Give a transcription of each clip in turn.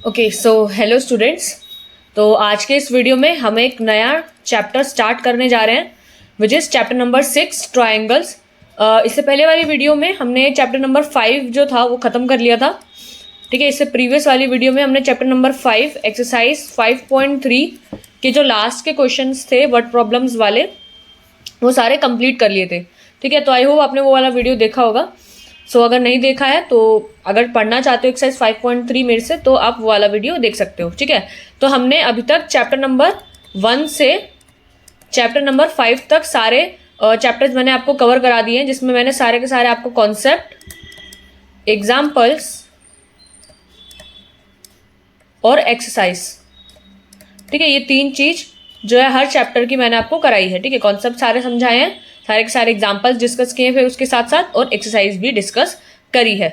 Okay so hello students. तो आज के इस वीडियो में हम एक नया चैप्टर स्टार्ट करने जा रहे हैं which is chapter number 6 triangles. इससे पहले वाली वीडियो में हमने चैप्टर नंबर 5 जो था वो ख़त्म कर लिया था। ठीक है, इससे प्रीवियस वाली वीडियो में हमने चैप्टर नंबर 5 एक्सरसाइज 5.3 के जो लास्ट के क्वेश्चंस थे वर्ड प्रॉब्लम्स वाले वो सारे कंप्लीट कर लिए थे। ठीक है, तो आई होप आपने वो वाला वीडियो देखा होगा। सो अगर नहीं देखा है तो अगर पढ़ना चाहते हो एक्सरसाइज 5.3 मेरे से तो आप वो वाला वीडियो देख सकते हो। ठीक है, तो हमने अभी तक चैप्टर नंबर 1 से चैप्टर नंबर 5 तक सारे चैप्टर्स मैंने आपको कवर करा दिए हैं, जिसमें मैंने सारे के सारे आपको कॉन्सेप्ट, एग्जाम्पल्स और एक्सरसाइज, ठीक है, ये तीन चीज जो है हर चैप्टर की मैंने आपको कराई है। ठीक है, कॉन्सेप्ट सारे समझाए हैं, सारे के सारे एग्जाम्पल्स डिस्कस किए फिर उसके साथ साथ और एक्सरसाइज भी डिस्कस करी है।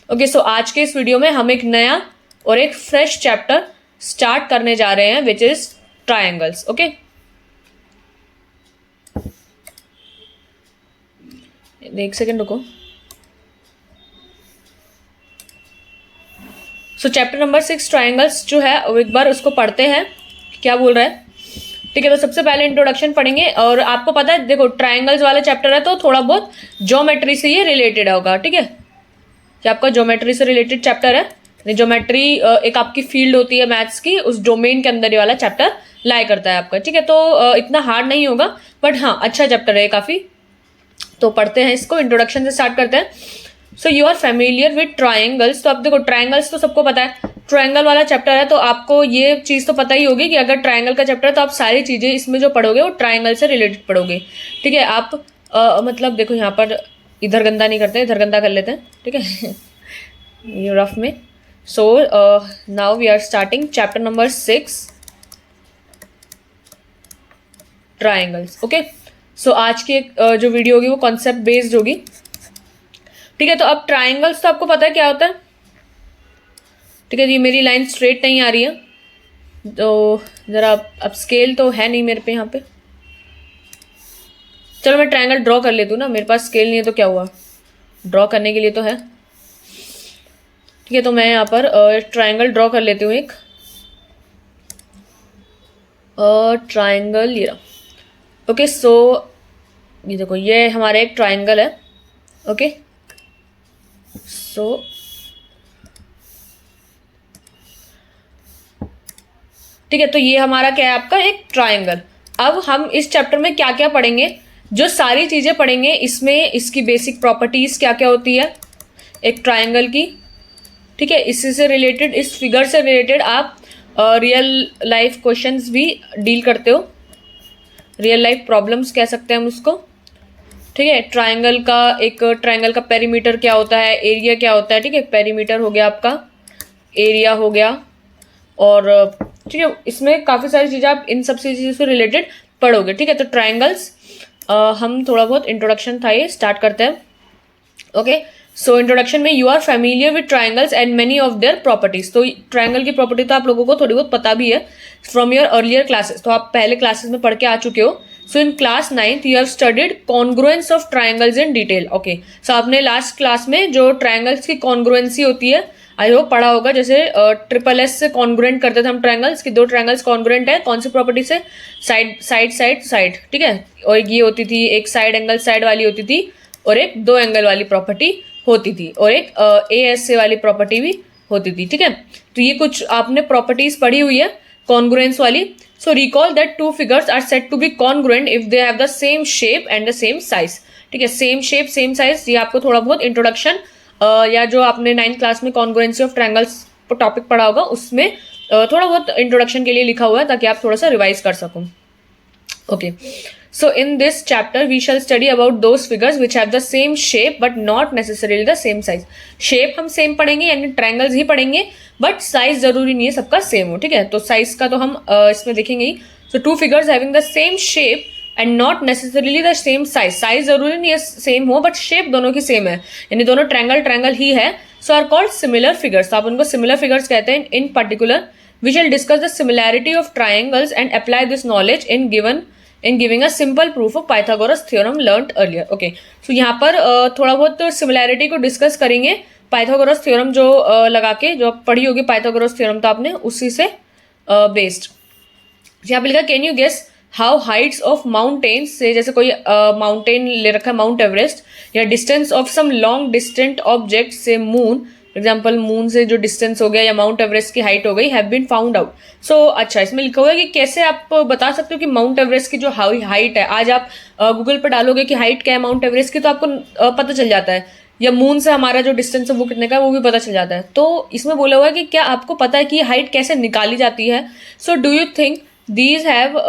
ओके, सो आज के इस वीडियो में हम एक नया और एक फ्रेश चैप्टर स्टार्ट करने जा रहे हैं विच इज ट्रायंगल्स। ओके, एक सेकेंड रुको। सो चैप्टर नंबर 6 ट्रायंगल्स जो है वो एक बार उसको पढ़ते हैं, क्या बोल रहा है। ठीक है, तो सबसे पहले इंट्रोडक्शन पढ़ेंगे और आपको पता है, देखो ट्रायंगल्स वाला चैप्टर है तो थोड़ा बहुत ज्योमेट्री से ये रिलेटेड होगा। ठीक है, कि आपका ज्योमेट्री से रिलेटेड चैप्टर है। ज्योमेट्री एक आपकी फील्ड होती है मैथ्स की, उस डोमेन के अंदर ये वाला चैप्टर लाई करता है आपका। ठीक है, तो इतना हार्ड नहीं होगा बट हाँ अच्छा चैप्टर है काफ़ी। तो पढ़ते हैं इसको, इंट्रोडक्शन से स्टार्ट करते हैं। So you are familiar with triangles. तो अब देखो ट्रायंगल्स तो सबको पता है, ट्रायंगल वाला चैप्टर है तो आपको ये चीज़ तो पता ही होगी कि अगर ट्रायंगल का चैप्टर है तो आप सारी चीज़ें इसमें जो पढ़ोगे वो ट्रायंगल से रिलेटेड पढ़ोगे। ठीक है, आप मतलब देखो यहाँ पर इधर गंदा नहीं करते, इधर गंदा कर लेते हैं। ठीक है ये रफ में। So now we are starting chapter number 6 triangles. Okay, so आज की जो वीडियो होगी वो कॉन्सेप्ट बेस्ड होगी। ठीक है, तो अब ट्रायंगल्स तो आपको पता है क्या होता है। ठीक है, ये मेरी लाइन स्ट्रेट नहीं आ रही है तो ज़रा अब स्केल तो है नहीं मेरे पे यहाँ पे। चलो मैं ट्रायंगल ड्रॉ कर लेती हूँ ना, मेरे पास स्केल नहीं है तो क्या हुआ, ड्रॉ करने के लिए तो है। ठीक है, तो मैं यहाँ पर ट्रायंगल ड्रॉ कर लेती हूँ एक ट्रायंगल ये। ओके, सो ये देखो ये हमारा एक ट्रायंगल है। ओके, सो ठीक है, तो ये हमारा क्या है, आपका एक ट्रायंगल। अब हम इस चैप्टर में क्या क्या पढ़ेंगे, जो सारी चीज़ें पढ़ेंगे इसमें इसकी बेसिक प्रॉपर्टीज़ क्या क्या होती है एक ट्रायंगल की। ठीक है, इससे से रिलेटेड, इस फिगर से रिलेटेड आप रियल लाइफ क्वेश्चंस भी डील करते हो, रियल लाइफ प्रॉब्लम्स कह सकते हैं हम उसको। ठीक है, ट्रायंगल का पेरीमीटर क्या होता है, एरिया क्या होता है। ठीक है, पेरीमीटर हो गया आपका, एरिया हो गया, और ठीक है इसमें काफ़ी सारी चीज़ें आप इन सब चीज़ों से रिलेटेड पढ़ोगे। ठीक है, तो ट्रायंगल्स हम थोड़ा बहुत इंट्रोडक्शन था ये, स्टार्ट करते हैं। ओके, सो इंट्रोडक्शन में you are familiar with triangles and many of their properties. तो ट्रायंगल की प्रॉपर्टी तो आप लोगों को थोड़ी बहुत पता भी है फ्रॉम योर अर्लियर क्लासेस, तो आप पहले क्लासेस में पढ़ के आ चुके हो। So in class 9th you have studied congruence of triangles in detail. Okay, so आपने लास्ट क्लास में जो ट्रायंगल्स की कॉन्ग्रुएंसी होती है आई होप पढ़ा होगा। जैसे ट्रिपल एस से कॉन्ग्रुएंट करते थे हम ट्रायंगल्स की, दो ट्रायंगल्स कॉन्ग्रुएंट है कौन सी प्रॉपर्टी से, साइड साइड साइड साइड। ठीक है, और एक ये होती थी, एक साइड एंगल साइड वाली होती थी और एक दो एंगल वाली प्रॉपर्टी होती थी, और एक ए एस से वाली प्रॉपर्टी भी होती थी। ठीक है, तो ये कुछ आपने प्रॉपर्टीज पढ़ी हुई है कॉन्ग्रुएंस वाली। So recall that two figures are said to be congruent if they have the same shape and the same size. ठीक है, सेम शेप सेम साइज, ये आपको थोड़ा बहुत इंट्रोडक्शन या जो आपने 9th क्लास में कॉन्ग्रुएंसी ऑफ ट्रायंगल्स टॉपिक पढ़ा होगा उसमें थोड़ा बहुत इंट्रोडक्शन के लिए लिखा हुआ है ताकि आप थोड़ा सा रिवाइज कर सको। Okay, so in this chapter we shall study about those figures which have the same shape but not necessarily the same size। shape हम सेम पढ़ेंगे यानी ट्रायंगल्स ही पढ़ेंगे, बट साइज जरूरी नहीं है सबका सेम हो। ठीक है, तो साइज का तो हम इसमें देखेंगे ही। So two figures having the same shape and not necessarily the same size, size जरूरी नहीं है सेम हो बट शेप दोनों की सेम है, यानी दोनों ट्रायंगल ही है। So are called similar figures, तो आप उनको सिमिलर फिगर्स कहते हैं। In particular we shall discuss the similarity of triangles and apply this knowledge in giving a simple proof of Pythagoras theorem learned earlier. Okay, so यहाँ पर थोड़ा बहुत similarity को डिस्कस करेंगे पाइथागोरस थ्योरम जो लगा के जो आप पढ़ी होगी पाइथागोरस थ्योरम, तो आपने उसी से बेस्ड। यहाँ पे लिखा can you guess how heights of mountains से, जैसे कोई माउंटेन ले रखा है माउंट एवरेस्ट, या distance of some long distant object से मून, एग्जाम्पल मून से जो डिस्टेंस हो गया या माउंट एवरेस्ट की हाइट हो गई, हैव बीन फाउंड आउट। सो अच्छा, इसमें लिखा हुआ है कि कैसे आप बता सकते हो कि माउंट एवरेस्ट की जो हाइट है, आज आप गूगल पर डालोगे कि हाइट क्या है माउंट एवरेस्ट की, तो आपको पता चल जाता है, या मून से हमारा जो डिस्टेंस है वो कितने का है वो भी पता चल जाता है। तो इसमें बोला हुआ है कि क्या आपको पता है कि हाइट कैसे निकाली जाती है। सो do you think these have,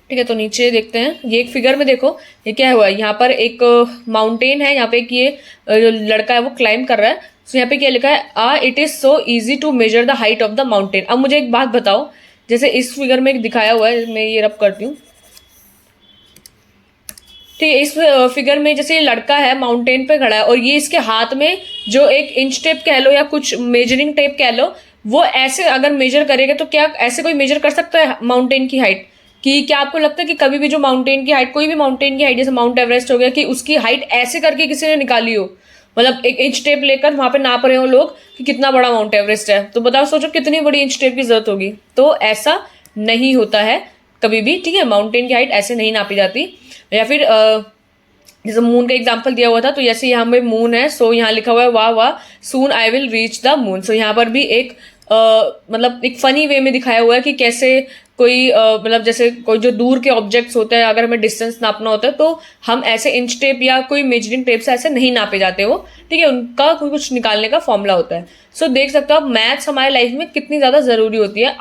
ठीक है, तो नीचे देखते हैं, ये एक फिगर में देखो ये क्या हुआ है, यहाँ पर एक माउंटेन है, यहाँ पे एक ये जो लड़का है वो क्लाइंब कर रहा है। तो यहाँ पे क्या लिखा है, it is so easy to measure the height of the mountain. अब मुझे एक बात बताओ, जैसे इस फिगर में एक दिखाया हुआ है, मैं ये रब करती हूँ, ठीक है, इस फिगर में जैसे ये लड़का है माउंटेन पे खड़ा है और ये इसके हाथ में जो एक इंच टेप कह लो या कुछ मेजरिंग टेप कह लो, वो ऐसे अगर मेजर करेगा तो क्या ऐसे कोई मेजर कर सकता है माउंटेन की हाइट? कि क्या आपको लगता है कि कभी भी जो माउंटेन की हाइट, कोई भी माउंटेन की हाइट जैसे माउंट एवरेस्ट हो गया, कि उसकी हाइट ऐसे करके किसी ने निकाली हो, मतलब एक इंच टेप लेकर वहां पे नाप रहे हो लोग कि कितना बड़ा माउंट एवरेस्ट है, तो बताओ सोचो कितनी बड़ी इंच टेप की जरूरत होगी। तो ऐसा नहीं होता है कभी भी, ठीक है, माउंटेन की हाइट ऐसे नहीं नापी जाती। या फिर जैसे मून का एग्जांपल दिया हुआ था, तो जैसे यहाँ पे मून है, सो यहाँ लिखा हुआ है वाह वाह soon I will reach the moon. So यहाँ पर भी एक मतलब एक फनी वे में दिखाया हुआ है कि कैसे कोई मतलब जैसे कोई जो दूर के ऑब्जेक्ट्स होते हैं, अगर हमें डिस्टेंस नापना होता है तो हम ऐसे इंच टेप या कोई मेजरिंग टेप से ऐसे नहीं नापे जाते वो, ठीक है, उनका कुछ निकालने का फॉर्मूला होता है। सो देख सकते हो आप मैथ्स हमारे लाइफ में कितनी ज़्यादा ज़रूरी होती है,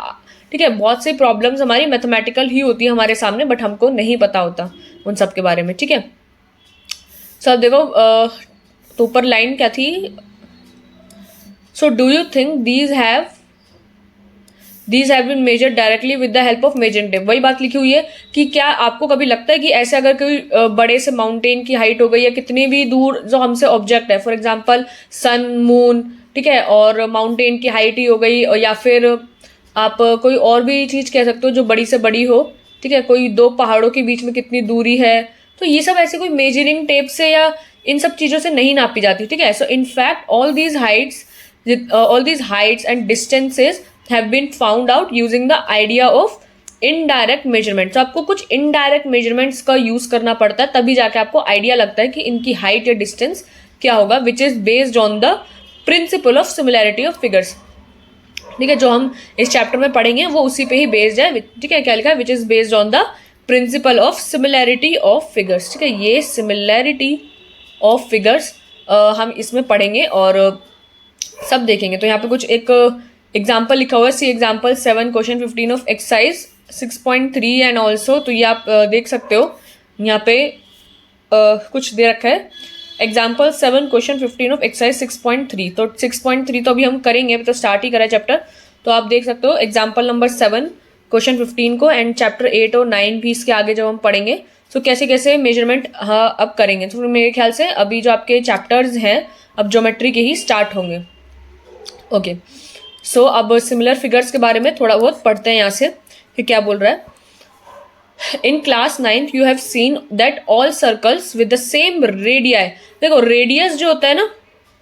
ठीक है, बहुत सी प्रॉब्लम्स हमारी मैथमेटिकल ही होती है हमारे सामने, बट हमको नहीं पता होता उन सब के बारे में, ठीक है। सो अब देखो तो ऊपर लाइन क्या थी, so do you think these have been measured directly with the help of measuring tape. वही बात लिखी हुई है कि क्या आपको कभी लगता है कि ऐसे अगर कोई बड़े से माउंटेन की हाइट हो गई या कितनी भी दूर जो हमसे ऑब्जेक्ट है, फॉर एग्जांपल सन, मून, ठीक है, और माउंटेन की हाइट ही हो गई, या फिर आप कोई और भी चीज़ कह सकते हो जो बड़ी से बड़ी हो, ठीक है, कोई दो पहाड़ों के बीच में कितनी दूरी है, तो ये सब ऐसे कोई मेजरिंग टेप से या इन सब चीज़ों से नहीं नापी जाती, ठीक है। So in fact all these Heights and distances have been found out using the idea of indirect measurement। तो आपको कुछ indirect measurements का यूज करना पड़ता है, तभी जाके आपको आइडिया लगता है कि इनकी हाइट या डिस्टेंस क्या होगा, which is based on the principle of similarity of figures, ठीक है, जो हम इस चैप्टर में पढ़ेंगे वो उसी पे ही बेस्ड है, ठीक है। क्या लिखा है, which is based on the principle of similarity of figures, ठीक है, ये सिमिलैरिटी ऑफ फिगर्स हम इसमें पढ़ेंगे और सब देखेंगे। तो यहाँ पे कुछ एक एग्जाम्पल लिखा हुआ है, see example 7 question 15 of exercise 6.3 and also, तो ये आप देख सकते हो यहाँ पे कुछ दे रखा है, एग्जाम्पल 7 क्वेश्चन 15 ऑफ एक्सरसाइज 6.3। तो 6.3 तो अभी हम करेंगे, अभी तो स्टार्ट ही करा है चैप्टर, तो आप देख सकते हो एग्जाम्पल नंबर 7 क्वेश्चन 15 को, एंड चैप्टर 8 और 9 भी इसके आगे जब हम पढ़ेंगे तो कैसे कैसे मेजरमेंट अब करेंगे। तो मेरे ख्याल से अभी जो आपके चैप्टर्स हैं अब ज्योमेट्री के ही स्टार्ट होंगे, ओके। सो अब सिमिलर फिगर्स के बारे में थोड़ा बहुत पढ़ते हैं यहाँ से कि क्या बोल रहा है। In class 9th you have seen that all circles with the same radii. देखो रेडियस जो होता है ना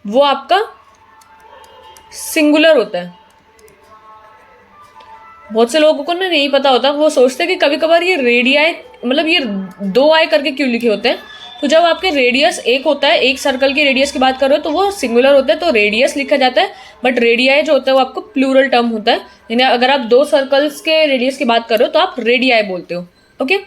वो आपका सिंगुलर होता है, बहुत से लोगों को ना नहीं पता होता, वो सोचते हैं कि कभी कभार ये रेडियाई मतलब ये 2 आई करके क्यों लिखे होते हैं। तो जब आपके रेडियस एक होता है, एक सर्कल की रेडियस की बात कर रहे हो तो वो सिंगुलर होता है, तो रेडियस लिखा जाता है, बट रेडियाई जो होता है वो आपको प्लूरल टर्म होता है, यानी अगर आप 2 सर्कल्स के रेडियस की बात कर रहे हो तो आप रेडियाई बोलते हो, ओके।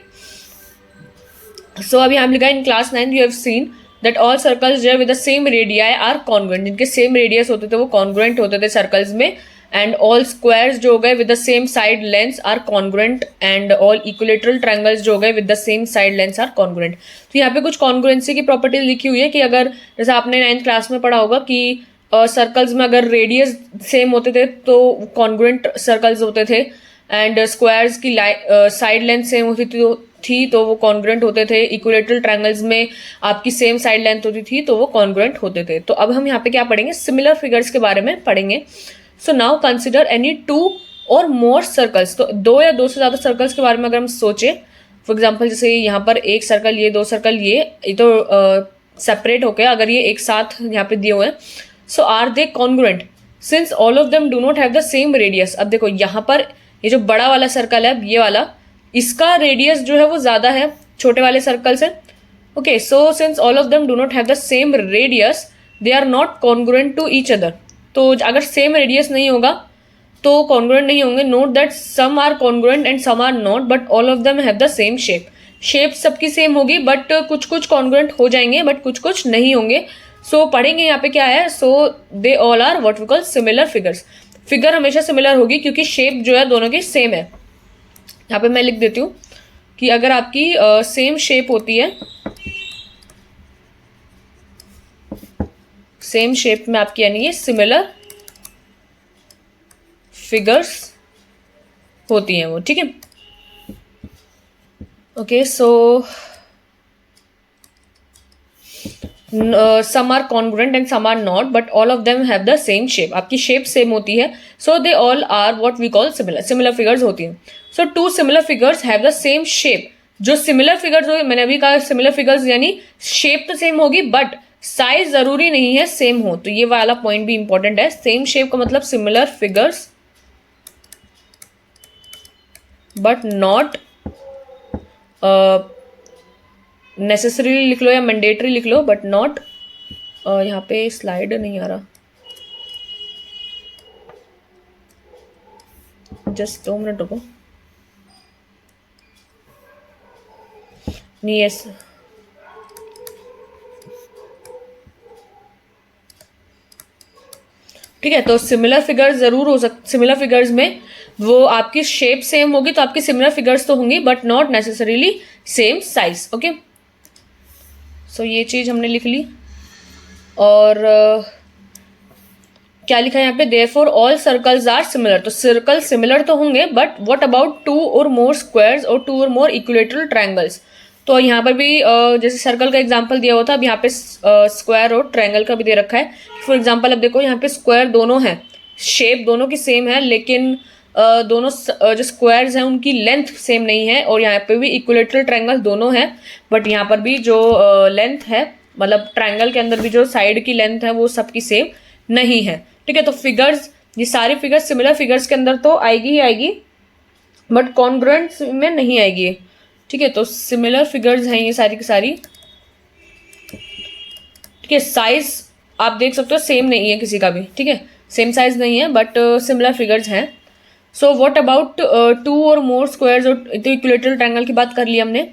सो अभी हम लिखा है in class 9 you have seen that all circles जो with the same radii are congruent, जिनके सेम रेडियस होते थे वो कॉन्ग्रुएंट होते थे सर्कल्स में, एंड ऑल स्क्वायर्स जो हो गए with the same side lengths are congruent, and all equilateral triangles जो हो गए with the same side lengths are congruent. तो यहाँ पे कुछ कॉन्ग्रुएंसी की प्रॉपर्टीज लिखी हुई है कि अगर जैसे आपने 9th क्लास में पढ़ा होगा कि सर्कल्स में अगर रेडियस सेम होते थे तो कॉन्ग्रुएंट सर्कल्स होते थे, एंड स्क्वायर्स की साइड लेंथ सेम होती थी तो वो कॉन्ग्रुएंट होते थे, इक्विलेटरल ट्रायंगल्स में आपकी सेम साइड लेंथ होती थी तो वो कॉन्ग्रुएंट होते थे। तो अब हम यहाँ पे क्या पढ़ेंगे, सिमिलर फिगर्स के बारे में पढ़ेंगे। So now consider any 2 or more circles. तो 2 या 2 से ज़्यादा सर्कल्स के बारे में अगर हम सोचें, फॉर एग्जाम्पल जैसे यहाँ पर एक सर्कल ये, 2 सर्कल ये तो सेपरेट होके, अगर ये एक साथ यहाँ पे दिए हुए हैं, so are they congruent since all of them do not have the same radius. अब देखो यहाँ पर ये जो बड़ा वाला सर्कल है, ये वाला, इसका रेडियस जो है वो ज़्यादा है छोटे वाले सर्कल से। Okay, so since all of them do not have the same radius they are not congruent to each other. तो अगर सेम रेडियस नहीं होगा तो कॉन्ग्रुएंट नहीं होंगे। Note that some are congruent and some are not but all of them have the same shape. Shape सबकी same होगी but कुछ कुछ कॉन्ग्रुएंट हो जाएंगे बट कुछ कुछ नहीं होंगे। सो पढ़ेंगे यहाँ पे क्या है, so they all are what we call similar figures. Figure हमेशा सिमिलर होगी क्योंकि शेप जो है दोनों की सेम है। यहाँ पे मैं लिख देती हूँ कि अगर आपकी सेम शेप होती है, सेम शेप में आपकी यानी ये सिमिलर फिगर्स होती हैं वो, ठीक है। Okay, so some are congruent and some are not but all of them have the same shape. आपकी शेप सेम होती है, so they all are what we call similar. Similar figures होती हैं। So two similar figures have the same shape. जो similar figures हो, मैंने अभी कहा सिमिलर फिगर्स यानी शेप तो सेम होगी बट साइज जरूरी नहीं है सेम हो। तो ये वाला पॉइंट भी इंपॉर्टेंट है। सेम शेप का मतलब similar figures but not necessarily लिख लो या मैंडेटरी लिख लो बट नॉट, यहाँ पे स्लाइड नहीं आ रहा, जस्ट 2 मिनट रुको। नहीं, यस, ठीक है। तो सिमिलर फिगर्स जरूर हो सिमिलर फिगर्स में वो आपकी शेप सेम होगी तो आपकी सिमिलर फिगर्स तो होंगी but not necessarily same size. Okay, so ये चीज हमने लिख ली। और क्या लिखा है यहाँ पे, therefore all circles are similar. तो सर्कल सिमिलर तो होंगे but what about 2 or more squares और 2 और मोर इक्विलेटरल ट्रायंगल्स। तो यहाँ पर भी जैसे सर्कल का एग्जांपल दिया हुआ था, अब यहाँ पे स्क्वायर और ट्रायंगल का भी दे रखा है। फॉर एग्जांपल अब देखो यहाँ पे स्क्वायर दोनों हैं, शेप दोनों की सेम है, लेकिन दोनों जो स्क्वायर्स हैं उनकी लेंथ सेम नहीं है। और यहाँ पे भी इक्विलेटरल ट्रायंगल दोनों हैं बट यहाँ पर भी जो लेंथ है, मतलब ट्रायंगल के अंदर भी जो साइड की लेंथ है वो सबकी सेम नहीं है, ठीक है। तो फिगर्स, ये सारी फिगर्स सिमिलर फिगर्स के अंदर तो आएगी ही आएगी बट कॉन्ग्रुएंट में नहीं आएगी, ठीक है। तो सिमिलर फिगर्स हैं ये सारी की सारी, ठीक है। साइज आप देख सकते हो सेम नहीं है किसी का भी, ठीक है, सेम साइज नहीं है बट सिमिलर फिगर्स हैं। So what about 2 or more squares or equilateral triangle की बात कर ली हमने।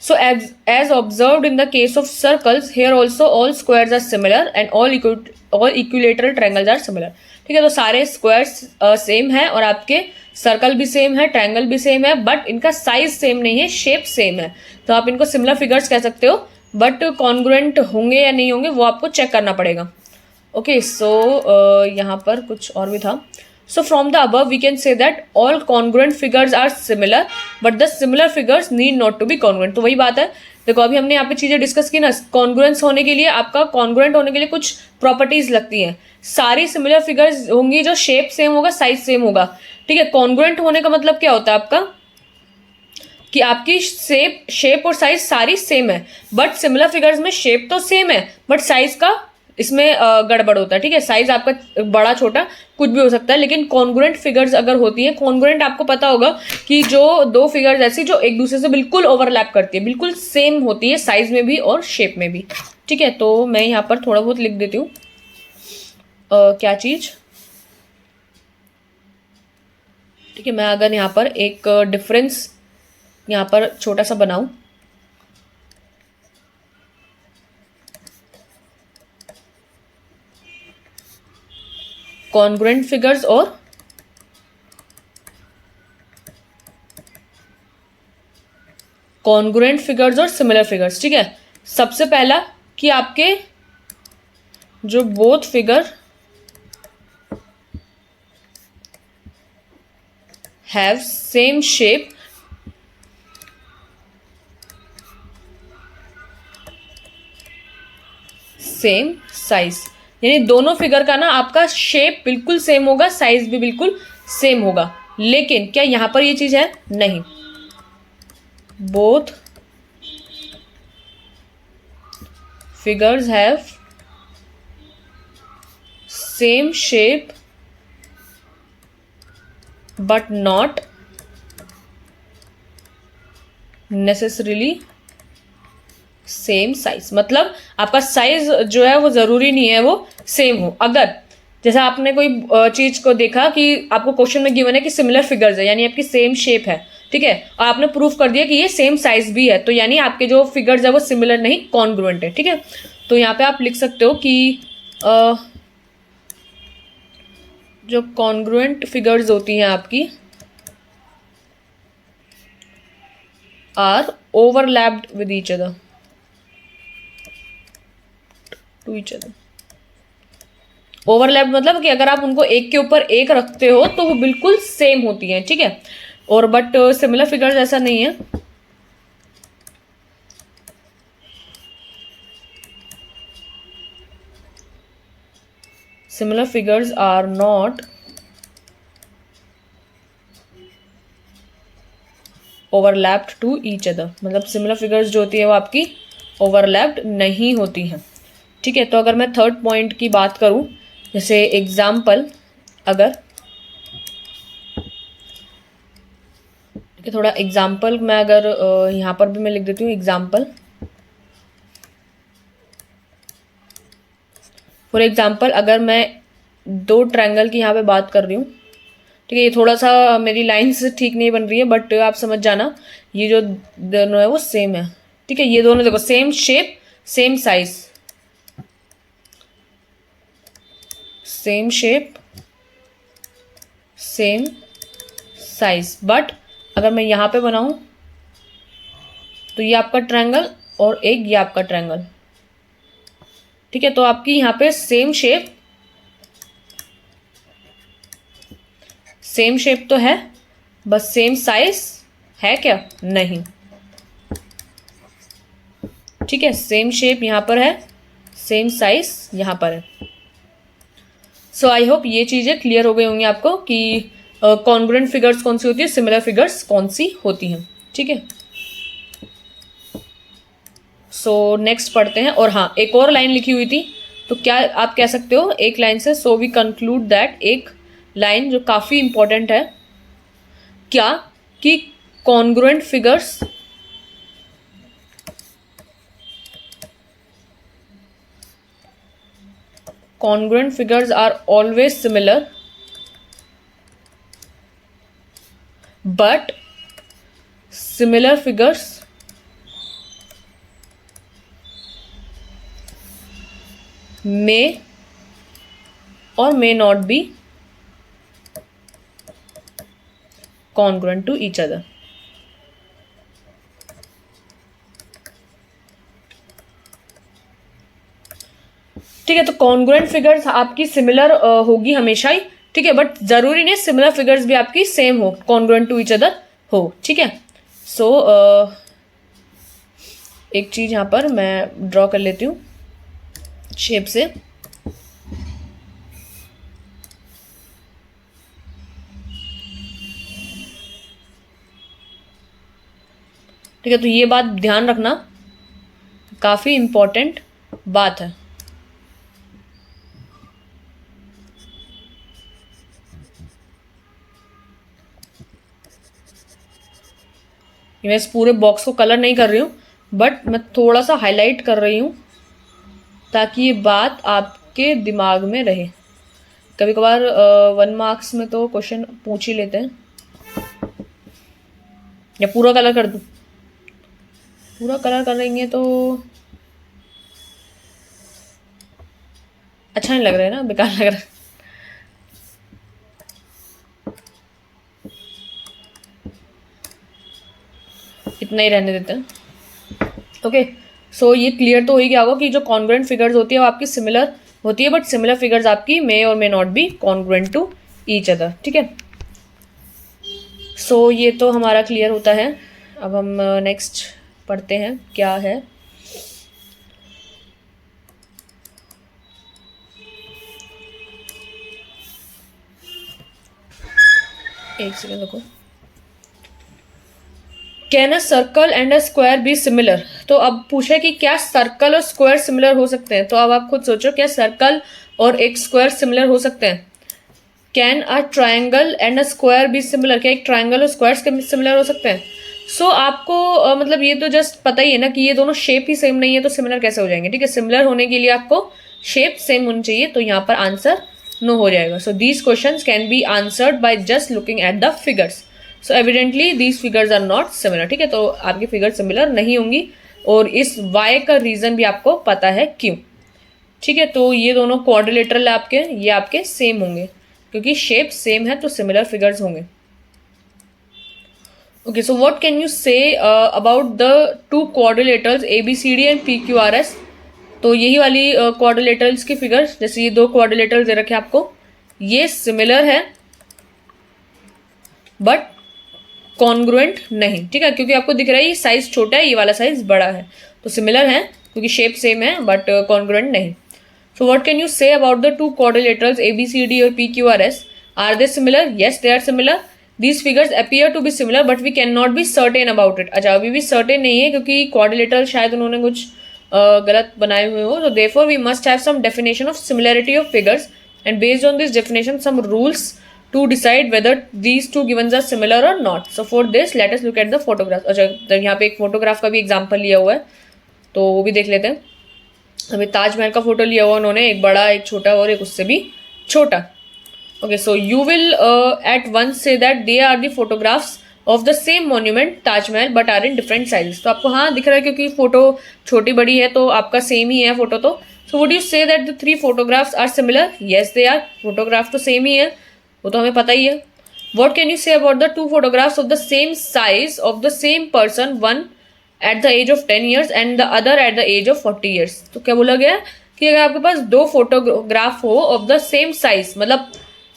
So as observed in the case of circles here also all squares are similar and all equilateral triangles are similar, ठीक है। तो सारे स्क्वायर्स सेम है और आपके सर्कल भी सेम है, ट्रायंगल भी सेम है बट इनका साइज सेम नहीं है, शेप सेम है। तो आप इनको सिमिलर फिगर्स कह सकते हो बट कॉन्ग्रुएंट होंगे या नहीं होंगे वो आपको चेक करना पड़ेगा। ओके, सो यहाँ पर कुछ और भी था। So from the above we can say that all congruent figures are similar but the similar figures need not to be congruent। तो वही बात है, देखो अभी हमने यहाँ पे चीजें डिस्कस की ना, कॉन्ग्रुएंस होने के लिए आपका कॉन्ग्रुएंट होने के लिए कुछ प्रॉपर्टीज लगती हैं। सारी सिमिलर फिगर्स होंगी जो शेप सेम होगा, साइज सेम होगा, ठीक है। कॉन्ग्रुएंट होने का मतलब क्या होता है आपका, कि आपकी शेप और साइज सारी सेम है बट सिमिलर फिगर्स में शेप तो सेम है बट साइज का इसमें गड़बड़ होता है, ठीक है। साइज आपका बड़ा छोटा कुछ भी हो सकता है। लेकिन कॉन्ग्रुएंट फिगर्स अगर होती है, कॉन्ग्रुएंट आपको पता होगा कि जो 2 फिगर्स ऐसी जो एक दूसरे से बिल्कुल ओवरलैप करती है, बिल्कुल सेम होती है साइज में भी और शेप में भी, ठीक है। तो मैं यहाँ पर थोड़ा बहुत लिख देती हूँ क्या चीज, ठीक है। मैं अगर यहाँ पर एक डिफरेंस यहाँ पर छोटा सा बनाऊं, कॉन्ग्रुएंट फिगर्स और सिमिलर फिगर्स, ठीक है। सबसे पहला कि आपके जो both figure have same shape same size, यानी दोनों फिगर का ना आपका शेप बिल्कुल सेम होगा, साइज भी बिल्कुल सेम होगा। लेकिन क्या यहां पर ये चीज है, नहीं। Both figures have same shape but not necessarily same size. मतलब आपका साइज जो है वो जरूरी नहीं है वो सेम हो। अगर जैसा आपने कोई चीज को देखा कि आपको क्वेश्चन में गिवन है कि सिमिलर फिगर्स है, यानी आपकी सेम शेप है, ठीक है, और आपने प्रूफ कर दिया कि ये सेम साइज भी है, तो यानी आपके जो फिगर्स है वो सिमिलर नहीं कॉन्ग्रुएंट है, ठीक है। तो यहाँ पे आप लिख सकते हो कि जो कॉन्ग्रुएंट फिगर्स होती हैं आपकी are overlapped with each other to each other. Overlap मतलब कि अगर आप उनको एक के ऊपर एक रखते हो तो वो बिल्कुल सेम होती हैं, ठीक है। और बट सिमिलर फिगर्स ऐसा नहीं है। Similar figures are not overlapped to each other. मतलब सिमिलर फिगर्स जो होती है वो आपकी ओवरलैप्ड नहीं होती हैं, ठीक है। तो अगर मैं थर्ड पॉइंट की बात करूं, जैसे एग्जाम्पल, अगर थोड़ा एग्जाम्पल मैं अगर यहाँ पर भी मैं लिख देती हूँ एग्जाम्पल। फॉर एग्जाम्पल अगर मैं दो ट्रायंगल की यहाँ पे बात कर रही हूँ, ठीक है, ये थोड़ा सा मेरी लाइन्स ठीक नहीं बन रही है बट आप समझ जाना, ये जो दोनों है वो सेम है, ठीक है। ये दोनों देखो same shape same size, same shape same size, but अगर मैं यहाँ पे बनाऊं तो ये आपका ट्रायंगल और एक ये आपका ट्रायंगल, ठीक है। तो आपकी यहाँ पे सेम शेप तो है, बस सेम साइज है क्या? नहीं, ठीक है। सेम शेप यहाँ पर है, सेम साइज यहाँ पर है। सो आई होप ये चीज़ें क्लियर हो गई होंगी आपको कि कॉन्ग्रुएंट फिगर्स कौन सी होती है, सिमिलर फिगर्स कौन सी होती हैं, ठीक है। सो नेक्स्ट पढ़ते हैं। और हाँ, एक और लाइन लिखी हुई थी, तो क्या आप कह सकते हो एक लाइन से, सो वी कंक्लूड दैट, एक लाइन जो काफ़ी इंपॉर्टेंट है, क्या कि congruent figures are always similar but similar figures may or may not be congruent to each other। ठीक है, तो कॉन्ग्रुएंट फिगर्स आपकी सिमिलर होगी हमेशा ही, ठीक है, बट जरूरी नहीं सिमिलर फिगर्स भी आपकी सेम हो, कॉन्ग्रुएंट टू ईच अदर हो, ठीक है। सो एक चीज यहां पर मैं ड्रॉ कर लेती हूँ शेप से। ठीक है, तो ये बात ध्यान रखना, काफी इंपॉर्टेंट बात है। मैं इस पूरे बॉक्स को कलर नहीं कर रही हूँ, बट मैं थोड़ा सा हाईलाइट कर रही हूँ ताकि ये बात आपके दिमाग में रहे। कभी कभार 1 मार्क्स में तो क्वेश्चन पूछ ही लेते हैं। या पूरा कलर कर दूँ? पूरा कलर करेंगे तो अच्छा नहीं लग रहा है ना, बेकार लग रहा है। इतना ही रहने देते हैं। ओके, सो ये क्लियर तो हो ही गया होगा कि जो कॉन्ग्रुएंट फिगर्स होती है वो आपकी सिमिलर होती है, बट सिमिलर फिगर्स आपकी may or may not be congruent to each other, ठीक है। सो ये तो हमारा क्लियर होता है। अब हम नेक्स्ट पढ़ते हैं, क्या है। एक सेकेंड रुको। Can a circle and a square be similar? तो अब पूछा कि क्या सर्कल और स्क्वायर सिमिलर हो सकते हैं। तो अब आप खुद सोचो, क्या सर्कल और एक स्क्वायर सिमिलर हो सकते हैं? Can a triangle and a square be similar? क्या एक ट्राइंगल और स्क्वायर सिमिलर हो सकते हैं? सो आपको मतलब ये तो जस्ट पता ही है ना कि ये दोनों शेप ही सेम नहीं है, तो सिमिलर कैसे हो जाएंगे? ठीक है, सिमिलर होने के लिए आपको शेप सेम होनी चाहिए, तो यहाँ पर आंसर नो हो जाएगा। So these questions can be answered by just looking at the figures. So evidently these figures are not similar. ठीक है, तो आपकी फिगर सिमिलर नहीं होंगी, और इस वाई का रीजन भी आपको पता है क्यों। ठीक है, तो ये दोनों क्वाड्रिलेटरल आपके, ये आपके सेम होंगे, क्योंकि शेप सेम है तो सिमिलर फिगर्स होंगे। Okay, so what can you say about the two quadrilaterals ABCD and PQRS? तो यही वाली क्वाड्रिलेटरल्स की फिगर्स, जैसे ये दो क्वाड्रिलेटरल्स दे रखे आपको, ये सिमिलर है बट कॉन्ग्रुएंट नहीं। ठीक है, क्योंकि आपको दिख रहा है ये साइज छोटा है, ये वाला साइज बड़ा है, तो सिमिलर है क्योंकि शेप सेम है बट कॉन्ग्रुएंट नहीं। So what can you say about the two quadrilaterals ABCD or PQRS? Are they similar? Yes, they are similar. These figures appear to be similar, but we cannot be certain about it. अच्छा, अभी भी certain नहीं है क्योंकि quadrilateral शायद उन्होंने कुछ गलत बनाए हुए हो, so therefore we must have some definition of similarity of figures, and based on this definition, some rules to decide whether these two givens are similar or not. So for this, let us look at the photographs. अच्छा, तो यहाँ पे एक photograph का भी example लिया हुआ है, तो वो भी देख लेते हैं। अभी ताजमहल का फोटो लिया हुआ उन्होंने, एक बड़ा, एक छोटा और एक उससे भी छोटा। Okay, so you will at once say that they are the photographs of the same monument Taj Mahal but are in different sizes. तो आपको हाँ दिख रहा है क्योंकि फोटो छोटी बड़ी है तो आपका सेम ही है फोटो। तो so would you say that the three photographs are similar? Yes they are, photograph तो सेम ही है, वो तो हमें पता ही है। What can you say about the two photographs of the same size of the same person, one at the age of 10 years and the other at the age of 40 years? तो क्या बोला गया कि अगर आपके पास दो फोटोग्राफ हो of the same size, मतलब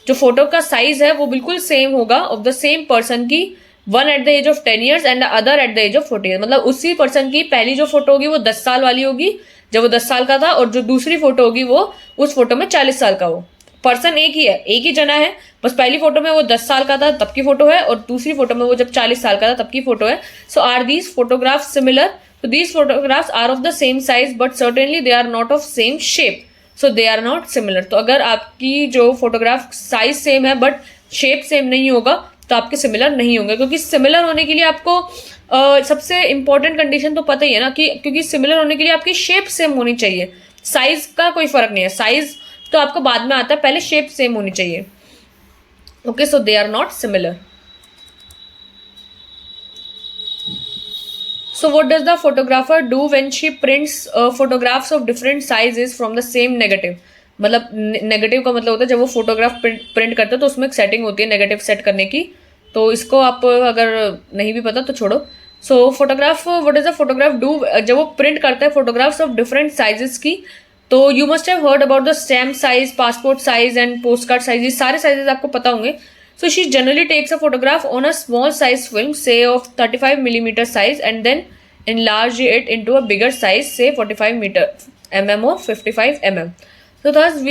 जो फोटो का साइज है वो बिल्कुल सेम होगा ऑफ द सेम पर्सन की, one at the age of 10 years and the other at the age of 40 years। मतलब उसी पर्सन की पहली जो फोटो होगी वो 10 साल वाली होगी जब वो 10 साल का था, और जो दूसरी फोटो होगी वो उस फोटो में 40 साल का हो। पर्सन एक ही है, एक ही जना है, बस पहली फोटो में वो 10 साल का था तब की फोटो है, और दूसरी फोटो में वो जब 40 साल का था तब की फोटो है। So are these photographs similar? तो these photographs are of the same size but certainly they are not of same shape, so they are not similar. तो अगर आपकी जो फोटोग्राफ साइज सेम है बट शेप सेम नहीं होगा तो आपके सिमिलर नहीं होंगे, क्योंकि सिमिलर होने के लिए आपको सबसे इंपॉर्टेंट कंडीशन तो पता ही है ना कि क्योंकि सिमिलर होने के लिए आपकी शेप सेम होनी चाहिए, साइज का कोई फर्क नहीं है, साइज तो आपको बाद में आता है, पहले शेप सेम होनी चाहिए। Okay, so they are not similar. So what does the photographer do when she prints photographs of different sizes from the same negative? मतलब नेगेटिव का मतलब होता है जब वो फोटोग्राफ प्रिंट करते हैं तो उसमें एक सेटिंग होती है नेगेटिव सेट करने की, तो इसको आप अगर नहीं भी पता तो छोड़ो। So photograph, what does the photograph do जब वो प्रिंट करता है फोटोग्राफ्स ऑफ डिफरेंट साइजेस की? तो you must have heard about the stamp size, passport size and post card size, ये सारे साइजेस आपको पता होंगे। So she generally takes a photograph on a small size film say of 35 millimeter size and then enlarge it into a bigger size, say 45 mm or 55 mm. So thus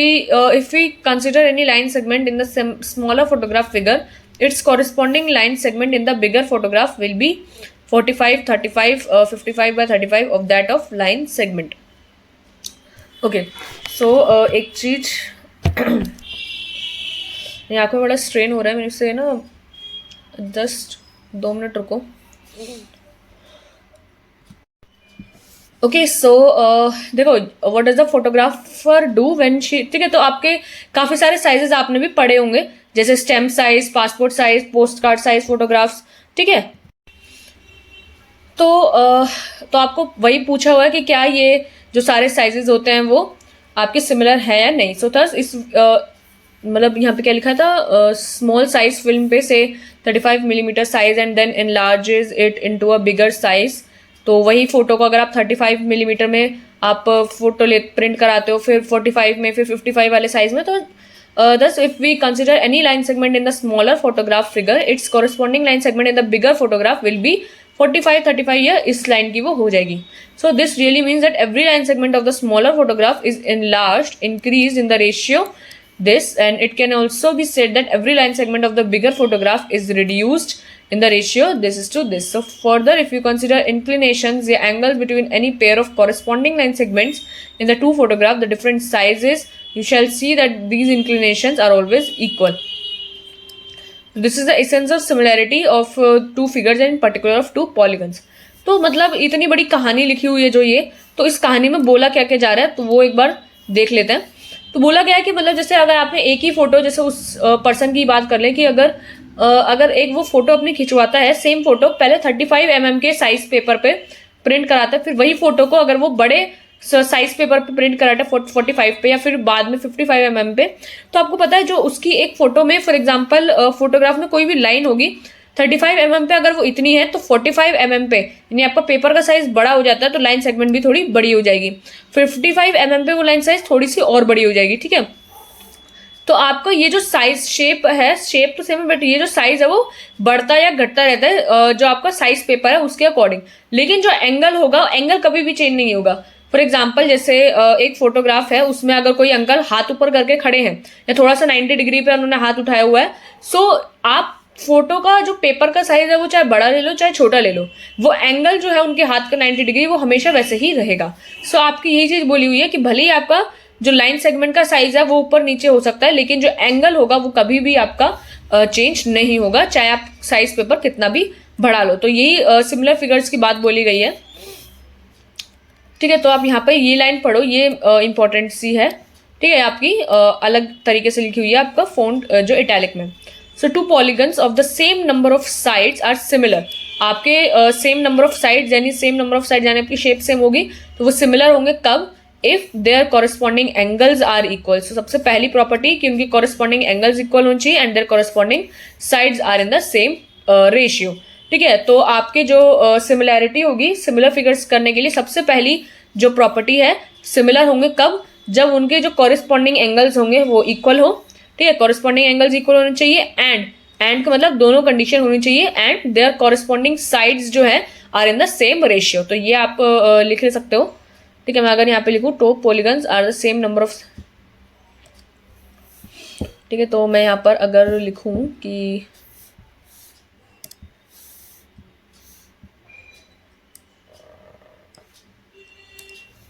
if we consider any line segment in the smaller photograph figure, its corresponding line segment in the bigger photograph will be 45, 35, 55 by 35 of that of line segment. Okay, so एक चीज ये आंखों में बड़ा strain हो रहा है मेरे से ना, जस्ट 2 मिनट रुको। ओके, सो देखो, what does the photographer do when she, ठीक है, तो आपके काफ़ी सारे साइजेस आपने भी पढ़े होंगे, जैसे stamp size, passport size, post card size photographs, ठीक है। तो आपको वही पूछा हुआ है कि क्या ये जो सारे साइजेस होते हैं वो आपके सिमिलर है या नहीं। सो थस इस मतलब यहाँ पे क्या लिखा था, स्मॉल साइज फिल्म पे say 35 millimeter size and then enlarges it into a bigger size. तो वही फोटो को अगर आप 35 millimeter में आप फोटो प्रिंट कराते हो, फिर 45 में, फिर 55 वाले साइज में, तो thus if we consider any line segment in the smaller photograph figure, its corresponding line segment in the bigger photograph will be 45, 35 या इस लाइन की वो हो जाएगी। So this really means that every line segment of the smaller photograph is enlarged, increased in the ratio this, and it can also be said that every line segment of the bigger photograph is reduced in the ratio this is to this. So further, if you consider inclinations, the angles between any pair of corresponding line segments in the two photographs, the different sizes, you shall see that these inclinations are always equal. This is the essence of similarity of two figures and in particular of two polygons. तो मतलब इतनी बड़ी कहानी लिखी हुई है जो ये, तो इस कहानी में बोला क्या क्या जा रहा है तो वो एक बार देख लेते हैं। तो बोला गया है कि मतलब जैसे अगर आपने एक ही फोटो, जैसे उस पर्सन की बात कर लें कि अगर एक वो फोटो अपनी खिंचवाता है, सेम फोटो पहले 35 mm के साइज पेपर पे प्रिंट कराता है, फिर वही फोटो को अगर वो बड़े साइज पेपर पे प्रिंट कराता है 45 पे या फिर बाद में 55 mm पे, तो आपको पता है जो उसकी एक फोटो में फॉर एग्जांपल फोटोग्राफ में कोई भी लाइन होगी 35 mm पे, अगर वो इतनी है तो 45 mm पे यानी आपका पेपर का साइज बड़ा हो जाता है तो लाइन सेगमेंट भी थोड़ी बड़ी हो जाएगी, फिर 55 mm पे वो लाइन साइज थोड़ी सी और बड़ी हो जाएगी। ठीक है, तो आपका ये जो साइज शेप है, शेप तो सेम है बट ये जो साइज है वो बढ़ता या घटता रहता है जो आपका साइज पेपर है उसके अकॉर्डिंग, लेकिन जो एंगल होगा एंगल कभी भी चेंज नहीं होगा। फॉर एग्जाम्पल जैसे एक फोटोग्राफ है, उसमें अगर कोई अंकल हाथ ऊपर करके खड़े हैं या थोड़ा सा 90 डिग्री पे उन्होंने हाथ उठाया हुआ है, सो आप फोटो का जो पेपर का साइज है वो चाहे बड़ा ले लो चाहे छोटा ले लो, वो एंगल जो है उनके हाथ का 90 डिग्री वो हमेशा वैसे ही रहेगा। सो आपकी यही चीज बोली हुई है कि भले ही आपका जो लाइन सेगमेंट का साइज है वो ऊपर नीचे हो सकता है, लेकिन जो एंगल होगा वो कभी भी आपका चेंज नहीं होगा, चाहे आप साइज पेपर कितना भी बढ़ा लो। तो यही सिमिलर फिगर्स की बात बोली गई है। ठीक है, तो आप यहाँ पे ये लाइन पढ़ो, ये इंपॉर्टेंट सी है। ठीक है, आपकी अलग तरीके से लिखी हुई है आपका फोंट जो इटैलिक में। So two polygons of the same number of sides are similar, आपके सेम नंबर ऑफ साइड्स यानी सेम नंबर ऑफ साइड यानी आपकी शेप सेम होगी तो वो सिमिलर होंगे कब, if their corresponding angles are equal. So सबसे पहली प्रॉपर्टी कि उनकी कॉरेस्पॉन्डिंग एंगल्स इक्वल होनी चाहिए and their corresponding sides are in the same ratio. ठीक है, तो आपके जो सिमिलैरिटी होगी सिमिलर फिगर्स करने के लिए सबसे पहली जो प्रॉपर्टी है, सिमिलर होंगे कब, जब उनके जो कॉरेस्पॉन्डिंग एंगल्स होंगे वो इक्वल हो। ठीक है, कॉरेस्पॉन्डिंग एंगल्स इक्वल होने चाहिए एंड का मतलब दोनों कंडीशन होनी चाहिए एंड देयर कॉरेस्पॉन्डिंग साइड्स जो है are in the same ratio. तो ये आप लिख ले सकते हो। ठीक है, मैं अगर यहाँ पे लिखूँ two polygons are the same number of, ठीक है, तो मैं यहाँ पर अगर लिखूँ कि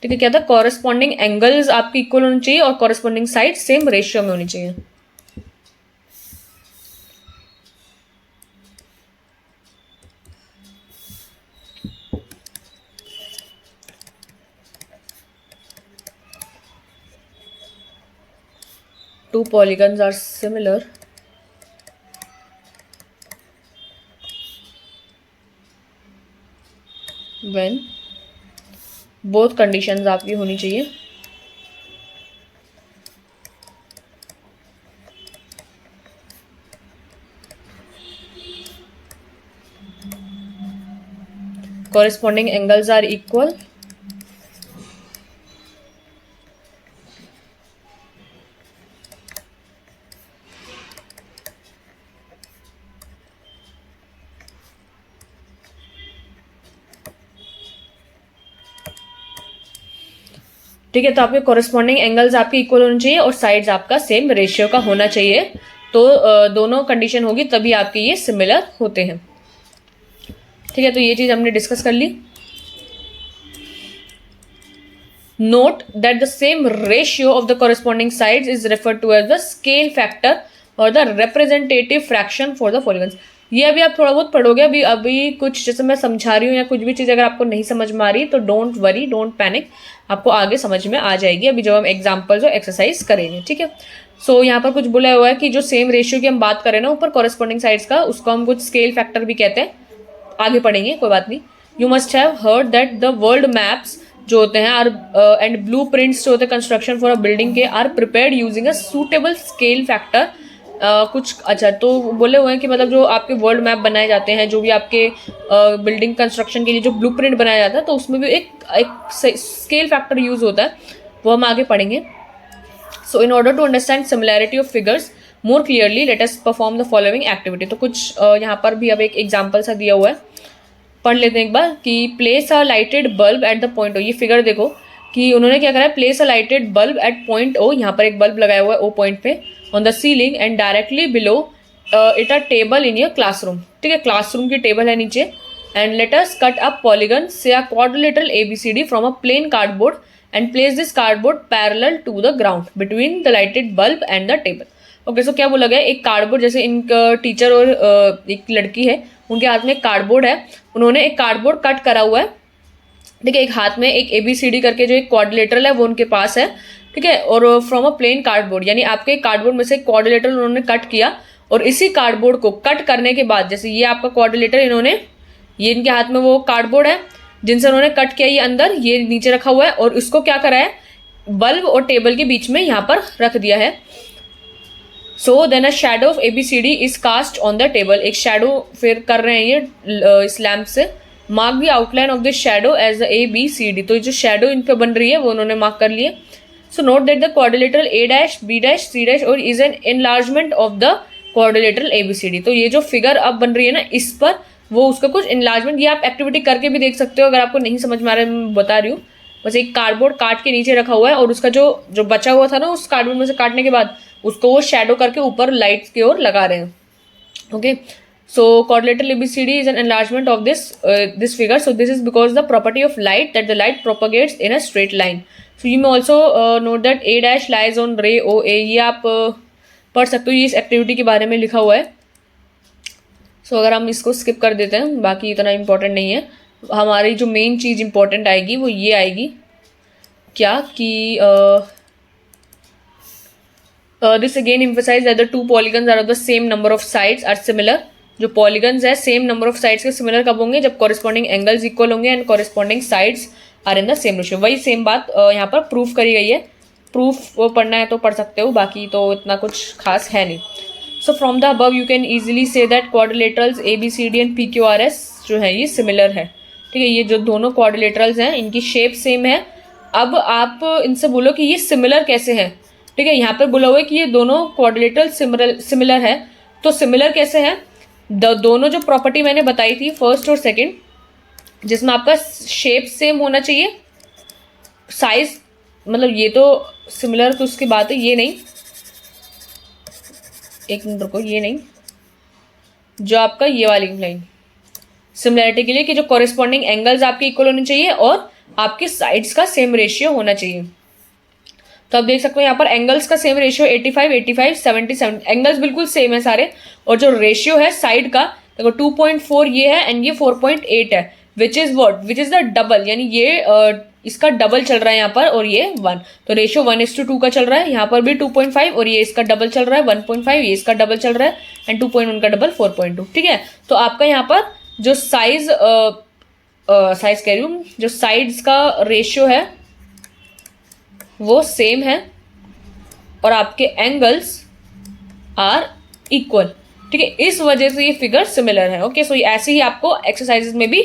ठीक है, क्या था, कॉरेस्पॉन्डिंग एंगल्स आपकी इक्वल होनी चाहिए और कॉरेस्पॉन्डिंग साइड सेम रेशियो में होनी चाहिए। Two polygons are similar when both conditions आपकी होनी चाहिए। corresponding angles are equal ठीक है, तो आपके कॉरेस्पॉन्डिंग एंगल्स आपके इक्वल होने चाहिए और साइड्स आपका सेम रेशियो का होना चाहिए। तो दोनों कंडीशन होगी तभी आपके ये सिमिलर होते हैं। ठीक है, तो ये चीज हमने डिस्कस कर ली। Note that the same ratio of the corresponding sides is referred to as the scale factor और the representative fraction for the polygons. ये अभी आप थोड़ा बहुत पढ़ोगे, अभी कुछ जैसे मैं समझा रही हूँ या कुछ भी चीज़ अगर आपको नहीं समझ में आ रही तो डोंट वरी, डोंट पैनिक, आपको आगे समझ में आ जाएगी अभी जब हम एग्जाम्पल्स और एक्सरसाइज करेंगे। ठीक है, सो यहाँ पर कुछ बोला हुआ है कि जो सेम रेशियो की हम बात करें ना ऊपर कॉरेस्पॉन्डिंग साइड्स का, उसको हम कुछ स्केल फैक्टर भी कहते हैं, आगे पढ़ेंगे कोई बात नहीं। You must have heard that the world maps जो होते हैं आर एंड ब्लू प्रिंट्स जो होते हैं कंस्ट्रक्शन फॉर अ बिल्डिंग के are prepared using a suitable scale factor. कुछ अच्छा तो बोले हुए हैं कि मतलब जो आपके वर्ल्ड मैप बनाए जाते हैं, जो भी आपके बिल्डिंग कंस्ट्रक्शन के लिए जो ब्लूप्रिंट बनाया जाता है, तो उसमें भी एक स्केल फैक्टर यूज होता है, वो हम आगे पढ़ेंगे। So in order to understand similarity of figures more clearly let us perform the following activity. तो कुछ यहाँ पर भी अब एक एग्जाम्पल सा दिया हुआ है, पढ़ लेते हैं एक बार कि place a lighted bulb at the point. ये फिगर देखो, कि उन्होंने क्या करा है, place a lighted bulb at point O, यहाँ पर एक बल्ब लगाया हुआ है ओ पॉइंट पे, on the ceiling and directly below it a table in your classroom. ठीक है, क्लासरूम की टेबल है नीचे। And let us cut up polygon say a quadrilateral ABCD from a plain cardboard and place this cardboard parallel to the ground between the lighted bulb and the table. Okay, so क्या बोला गया, एक cardboard, जैसे इनका teacher और एक लड़की है, उनके हाथ में एक कार्डबोर्ड है, उन्होंने एक कार्डबोर्ड कट करा हुआ है। ठीक है, एक हाथ में एक ABCD करके जो एक क्वाड्रिलेटरल है वो उनके पास है। ठीक है, और फ्रॉम अ प्लेन कार्डबोर्ड, यानी आपके कार्डबोर्ड में से एक क्वाड्रिलेटरल उन्होंने कट किया, और इसी कार्डबोर्ड को कट करने के बाद, जैसे ये आपका क्वाड्रिलेटर, इन्होंने, ये इनके हाथ में वो कार्डबोर्ड है जिनसे उन्होंने कट किया, ये अंदर, ये नीचे रखा हुआ है, और इसको क्या करा है, बल्ब और टेबल के बीच में यहाँ पर रख दिया है। So then a shadow of ABCD is cast on the table, एक शैडो फिर कर रहे हैं ये इस लैम्प से। Mark the outline of this shadow as ABCD, तो जो शैडो इन पे बन रही है वो उन्होंने मार्क कर लिए। So note that the quadrilateral A', B', C' और is an enlargement of the quadrilateral ABCD। तो ये जो फिगर अब बन रही है ना, इस पर वो उसका कुछ इनलार्जमेंट, ये आप एक्टिविटी करके भी देख सकते हो अगर आपको नहीं समझ में आ रहा है, मैं बता रही हूँ। बस एक कार्डबोर्ड काट के नीचे रखा हुआ है, और उसका जो बचा हुआ था ना उस कार्डबोर्ड में से काटने के बाद, उसको वो शैडो करके ऊपर लाइट्स की ओर लगा रहे हैं। Okay, so quadrilateral ABCD is an enlargement of this figure. So this is because the property of light, that the light propagates in a straight line. So you may also note that A' lies on ray OA, ये आप पढ़ सकते हो, ये इस activity के बारे में लिखा हुआ है। सो अगर हम इसको स्किप कर देते हैं, बाकी इतना इम्पोर्टेंट नहीं है, हमारी जो मेन चीज़ इम्पोर्टेंट आएगी वो ये आएगी, क्या कि this again emphasize that the two polygons are of the same number of sides are similar. जो पॉलीगन्स है सेम नंबर ऑफ साइड्स के सिमिलर कब होंगे, जब कॉरेस्पॉन्डिंग एंगल्स इक्वल होंगे and corresponding sides are in the same ratio. वही same बात यहाँ पर प्रूफ करी गई है, प्रूफ वो पढ़ना है तो पढ़ सकते हो, बाकी तो इतना कुछ खास है नहीं। So from the above you can easily say that quadrilaterals ABCD and PQRS जो है ये सिमिलर है। ठीक है, ये जो दोनों क्वाड्रिलेटरल्स हैं इनकी शेप सेम है। अब आप इनसे बोलो कि ये सिमिलर कैसे हैं। ठीक है, यहाँ पर बोला हुआ है कि ये दोनों क्वाड्रिलेटरल सिमिलर है, तो सिमिलर कैसे है, दोनों जो प्रॉपर्टी मैंने बताई थी फर्स्ट और सेकंड, जिसमें आपका शेप सेम होना चाहिए, साइज, मतलब ये तो सिमिलर तो उसकी बात है, ये नहीं, एक मिनट रुको, ये नहीं, जो आपका ये वाली लाइन सिमिलरिटी के लिए कि जो कॉरेस्पॉन्डिंग एंगल्स आपके इक्वल होने चाहिए और आपके साइड्स का सेम रेशियो होना चाहिए। तो आप देख सकते हो यहाँ पर एंगल्स का सेम रेशियो 85, 85, 77, एंगल्स बिल्कुल सेम है सारे, और जो रेशियो है साइड का, देखो 2.4 ये है एंड ये 4.8 है, विच इज द डबल, यानी ये इसका डबल चल रहा है यहाँ पर, और ये 1, तो रेशियो 1:2 का चल रहा है। यहाँ पर भी 2.5 और ये इसका डबल चल रहा है 1.5, ये इसका डबल चल रहा है, एंड 2.1 का डबल 4.2। ठीक है, तो आपका यहाँ पर जो साइज कह रही हूँ, जो साइड्स का रेशियो है वो सेम है, और आपके एंगल्स आर इक्वल। ठीक है, इस वजह से ये फिगर सिमिलर है। ओके, सो ऐसे ही आपको एक्सरसाइजेस में भी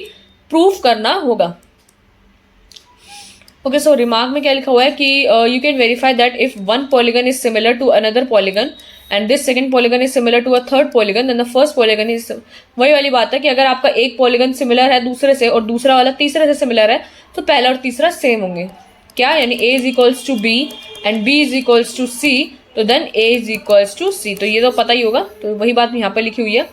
प्रूफ करना होगा। ओके, सो रिमार्क में क्या लिखा हुआ है कि you can verify that if one polygon is similar to another polygon and this second polygon is similar to a third polygon then the first polygon is, वही वाली बात है कि अगर आपका एक पॉलीगन सिमिलर है दूसरे से और दूसरा वाला तीसरे से सिमिलर है, तो पहला और तीसरा सेम होंगे। क्या, यानी A is equals to B and B is equals to C, तो then A is equals to C, तो ये तो पता ही होगा, तो वही बात यहाँ पर लिखी हुई है।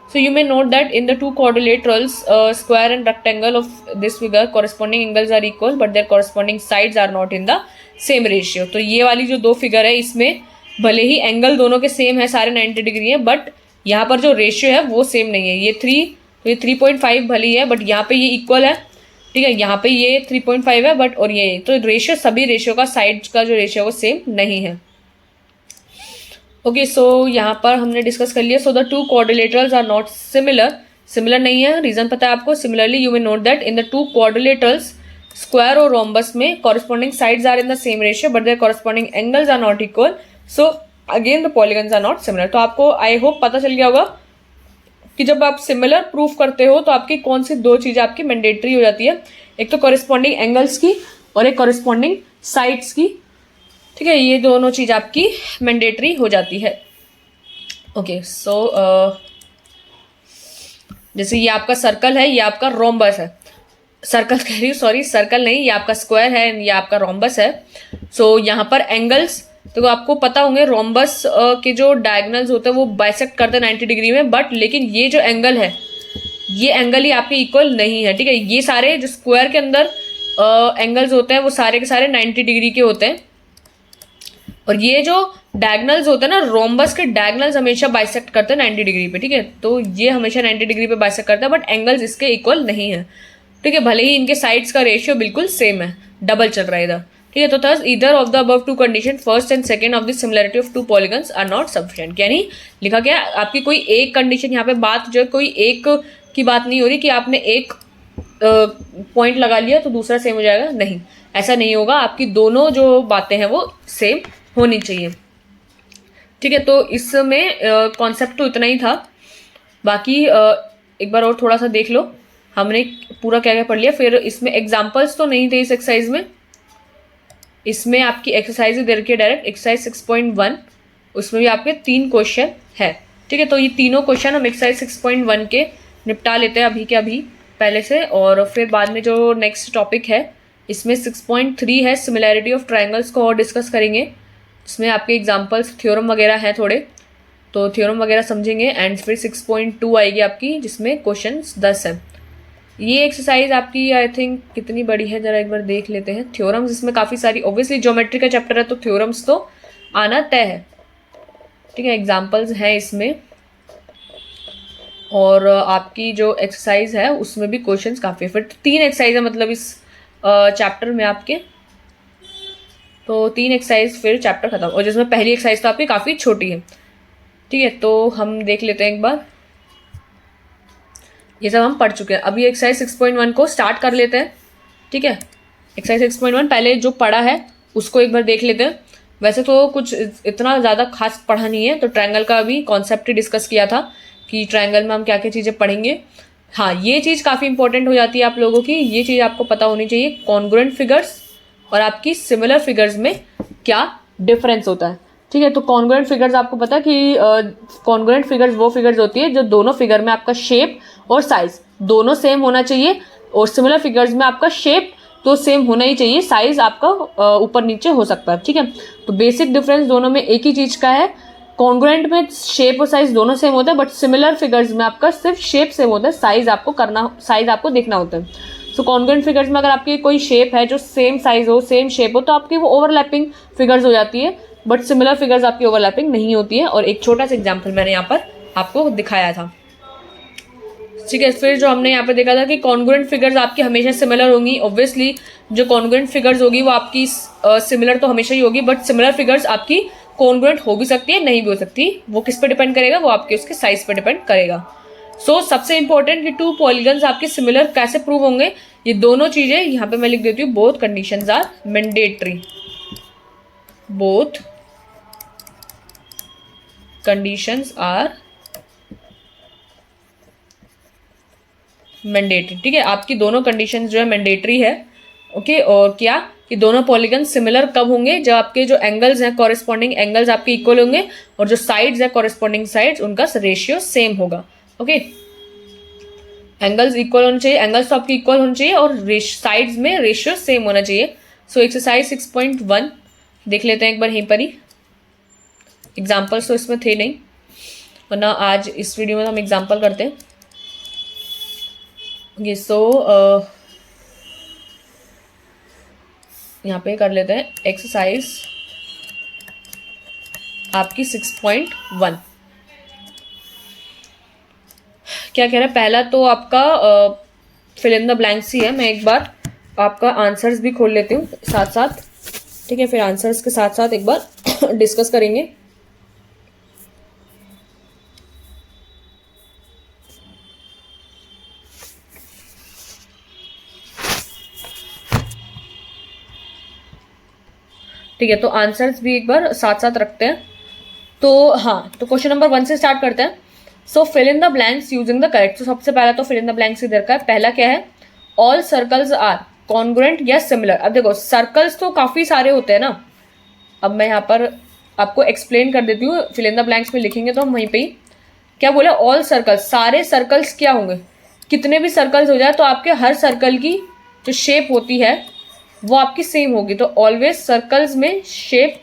So you may note that in the to quadrilaterals square and rectangle of this figure corresponding angles are equal but their corresponding sides are not in the same ratio। तो ये वाली जो दो फिगर है इसमें भले ही एंगल दोनों के सेम है, सारे 90 डिग्री है, बट यहाँ पर जो रेशियो है वो सेम नहीं है। ये 3, तो ये 3.5 भले ही है, बट यहाँ पे ये इक्वल है। ठीक है, यहाँ पे ये 3.5 है, बट और ये, तो रेशियो, सभी रेशियो का साइड का जो रेशियो है वो सेम नहीं है। ओके, सो यहाँ पर हमने डिस्कस कर लिया। So the two quadrilaterals are not similar नहीं है, रीजन पता है आपको। Similarly you may note that in the two quadrilaterals square और रोम्बस में corresponding sides are in the same ratio but their corresponding angles are not equal, so again the polygons are not similar. तो आपको I hope पता चल गया होगा कि जब आप सिमिलर प्रूफ करते हो तो आपकी कौन सी दो चीज़ें आपकी मैंडेटरी हो जाती है, एक तो कॉरेस्पॉन्डिंग एंगल्स की और एक कॉरेस्पॉन्डिंग साइड्स की। ठीक है, ये दोनों चीज़ आपकी मैंडेटरी हो जाती है। ओके, सो जैसे ये आपका सर्कल है, ये आपका रोम्बस है। सर्कल कह रही हूँ, सॉरी, सर्कल नहीं, ये आपका स्क्वायर है, ये आपका रोम्बस है। सो यहाँ पर एंगल्स तो आपको पता होंगे, रोम्बस के जो डायगोनल्स होते हैं वो बाइसेक्ट करते हैं 90 डिग्री में, बट लेकिन ये जो एंगल है ये एंगल ही आपके इक्वल नहीं है, ठीक है। ये सारे जो स्क्वायर के अंदर एंगल्स होते हैं वो सारे के सारे 90 डिग्री के होते हैं, और ये जो डायगोनल्स होते हैं ना, रोम्बस के डायगोनल्स हमेशा बाइसेक्ट करते हैं 90 डिग्री पे, ठीक है। तो ये हमेशा 90 डिग्री पे बाइसेक्ट करता है, बट एंगल्स इसके इक्वल नहीं है, ठीक है। भले ही इनके साइड्स का रेशियो बिल्कुल सेम है, डबल चल रहा है इधर, ठीक है। तो thus either of the above two condition, first and second of the similarity of two polygons are not sufficient. यानी लिखा गया आपकी कोई एक कंडीशन, यहाँ पे बात जो है कोई एक की बात नहीं हो रही कि आपने एक पॉइंट लगा लिया तो दूसरा सेम हो जाएगा, नहीं, ऐसा नहीं होगा। आपकी दोनों जो बातें हैं वो सेम होनी चाहिए, ठीक है। तो इसमें कॉन्सेप्ट तो इतना ही था, बाकी एक बार और थोड़ा सा देख लो, हमने पूरा क्या क्या पढ़ लिया। फिर इसमें एग्जाम्पल्स तो नहीं थे इस एक्सरसाइज में, इसमें आपकी एक्सरसाइज दे रखी है डायरेक्ट, एक्सरसाइज 6.1, उसमें भी आपके 3 क्वेश्चन है, ठीक है। तो ये तीनों क्वेश्चन हम एक्सरसाइज 6.1 के निपटा लेते हैं अभी के अभी पहले से, और फिर बाद में जो नेक्स्ट टॉपिक है इसमें 6.3 है, सिमिलैरिटी ऑफ ट्राइंगल्स को और डिस्कस करेंगे। इसमें आपके एग्जाम्पल्स थ्योरम वगैरह हैं थोड़े, तो थ्योरम वगैरह समझेंगे। एंड फिर 6.2 आएगी आपकी, जिसमें क्वेश्चंस 10 हैं। ये एक्सरसाइज आपकी आई थिंक कितनी बड़ी है, जरा एक बार देख लेते हैं। थ्योरम्स इसमें काफ़ी सारी, ऑब्वियसली ज्योमेट्री का चैप्टर है तो थ्योरम्स तो आना तय है, ठीक है। एग्जाम्पल्स हैं इसमें, और आपकी जो एक्सरसाइज है उसमें भी क्वेश्चंस काफ़ी है। फिर 3 एक्सरसाइज है मतलब इस चैप्टर में आपके, तो 3 एक्सरसाइज फिर चैप्टर खत्म, और जिसमें पहली एक्सरसाइज तो आपकी काफ़ी छोटी है, ठीक है। तो हम देख लेते हैं एक बार, ये सब हम पढ़ चुके हैं। अभी एक्सरसाइज 6.1 को स्टार्ट कर लेते हैं, ठीक है। एक्सरसाइज 6.1 पहले जो पढ़ा है उसको एक बार देख लेते हैं। वैसे तो कुछ इतना ज़्यादा खास पढ़ा नहीं है, तो ट्रायंगल का अभी कॉन्सेप्ट ही डिस्कस किया था कि ट्रायंगल में हम क्या क्या चीज़ें पढ़ेंगे। हाँ, ये चीज़ काफ़ी इंपॉर्टेंट हो जाती है आप लोगों की, ये चीज़ आपको पता होनी चाहिए, कॉन्ग्रुएंट फिगर्स और आपकी सिमिलर फिगर्स में क्या डिफरेंस होता है, ठीक है। तो कॉन्ग्रुएंट फिगर्स आपको पता है कि कॉन्ग्रुएंट फिगर्स वो फिगर्स होती है जो दोनों फिगर में आपका शेप और साइज दोनों सेम होना चाहिए, और सिमिलर फिगर्स में आपका शेप तो सेम होना ही चाहिए, साइज आपका ऊपर नीचे हो सकता है, ठीक है। तो बेसिक डिफरेंस दोनों में एक ही चीज़ का है, कॉन्ग्रुएंट में शेप और साइज दोनों सेम होता है, बट सिमिलर फिगर्स में आपका सिर्फ शेप सेम होता है, साइज आपको देखना होता है। सो कॉन्ग्रुएंट फिगर्स में अगर आपकी कोई शेप है जो सेम साइज हो, सेम शेप हो, तो आपकी वो ओवरलैपिंग फिगर्स हो जाती है, बट सिमिलर फिगर्स आपकी ओवरलैपिंग नहीं होती है। और एक छोटा सा एग्जाम्पल मैंने यहाँ पर आपको दिखाया था, ठीक है। फिर जो हमने यहाँ पे देखा था कि कॉन्ग्रुएंट फिगर्स आपकी हमेशा सिमिलर होंगी, ऑब्वियसली जो कॉन्ग्रुएंट फिगर्स होगी वो आपकी सिमिलर तो हमेशा ही होगी, बट सिमिलर फिगर्स आपकी कॉन्ग्रुएंट हो भी सकती है, नहीं भी हो सकती, वो किस पे डिपेंड करेगा, वो आपके उसके साइज पे डिपेंड करेगा। सो सबसे इंपॉर्टेंट कि 2 पॉलीगन्स आपके सिमिलर कैसे प्रूव होंगे, ये दोनों चीजें यहाँ पे मैं लिख देती हूँ, both conditions are mandatory, both conditions are mandatory, ठीक है। आपकी दोनों कंडीशंस जो है मैंडेटरी है, ओके। और क्या कि दोनों पॉलीगन सिमिलर कब होंगे, जब आपके जो एंगल्स हैं कॉरेस्पॉन्डिंग एंगल्स आपके इक्वल होंगे, और जो साइड्स है कॉरेस्पॉन्डिंग साइड्स उनका रेशियो सेम होगा, ओके। एंगल्स इक्वल होने चाहिए, एंगल्स तो आपके इक्वल होने चाहिए, और साइड्स में रेशियो सेम होना चाहिए। सो एक्सरसाइज 6.1 देख लेते हैं एक बार यहीं पर ही। एग्जाम्पल्स तो इसमें थे नहीं, वरना आज इस वीडियो में हम एग्जाम्पल करते हैं। ये यहाँ पे कर लेते हैं एक्सरसाइज आपकी 6.1। क्या कह रहा है, पहला तो आपका फिल इन द ब्लैंक्स ही है। मैं एक बार आपका आंसर्स भी खोल लेती हूँ साथ साथ, ठीक है। फिर आंसर्स के साथ साथ एक बार डिस्कस करेंगे। ठीक है, तो आंसर्स भी एक बार साथ साथ रखते हैं। तो हाँ, तो क्वेश्चन नंबर 1 से स्टार्ट करते हैं। So fill in the blanks using the correct. तो सबसे पहला तो फिल इन द ब्लैंक्स इधर का है। पहला क्या है, ऑल सर्कल्स आर कॉन्ग्रुएंट या सिमिलर। अब देखो सर्कल्स तो काफ़ी सारे होते हैं ना, अब मैं यहाँ पर आपको एक्सप्लेन कर देती हूँ। फिल इन द ब्लैंक्स में लिखेंगे तो हम वहीं पे ही क्या बोले, ऑल सर्कल्स, सारे सर्कल्स क्या होंगे, कितने भी सर्कल्स हो जाए तो आपके हर सर्कल की जो शेप होती है वो आपकी सेम होगी। तो ऑलवेज सर्कल्स में शेप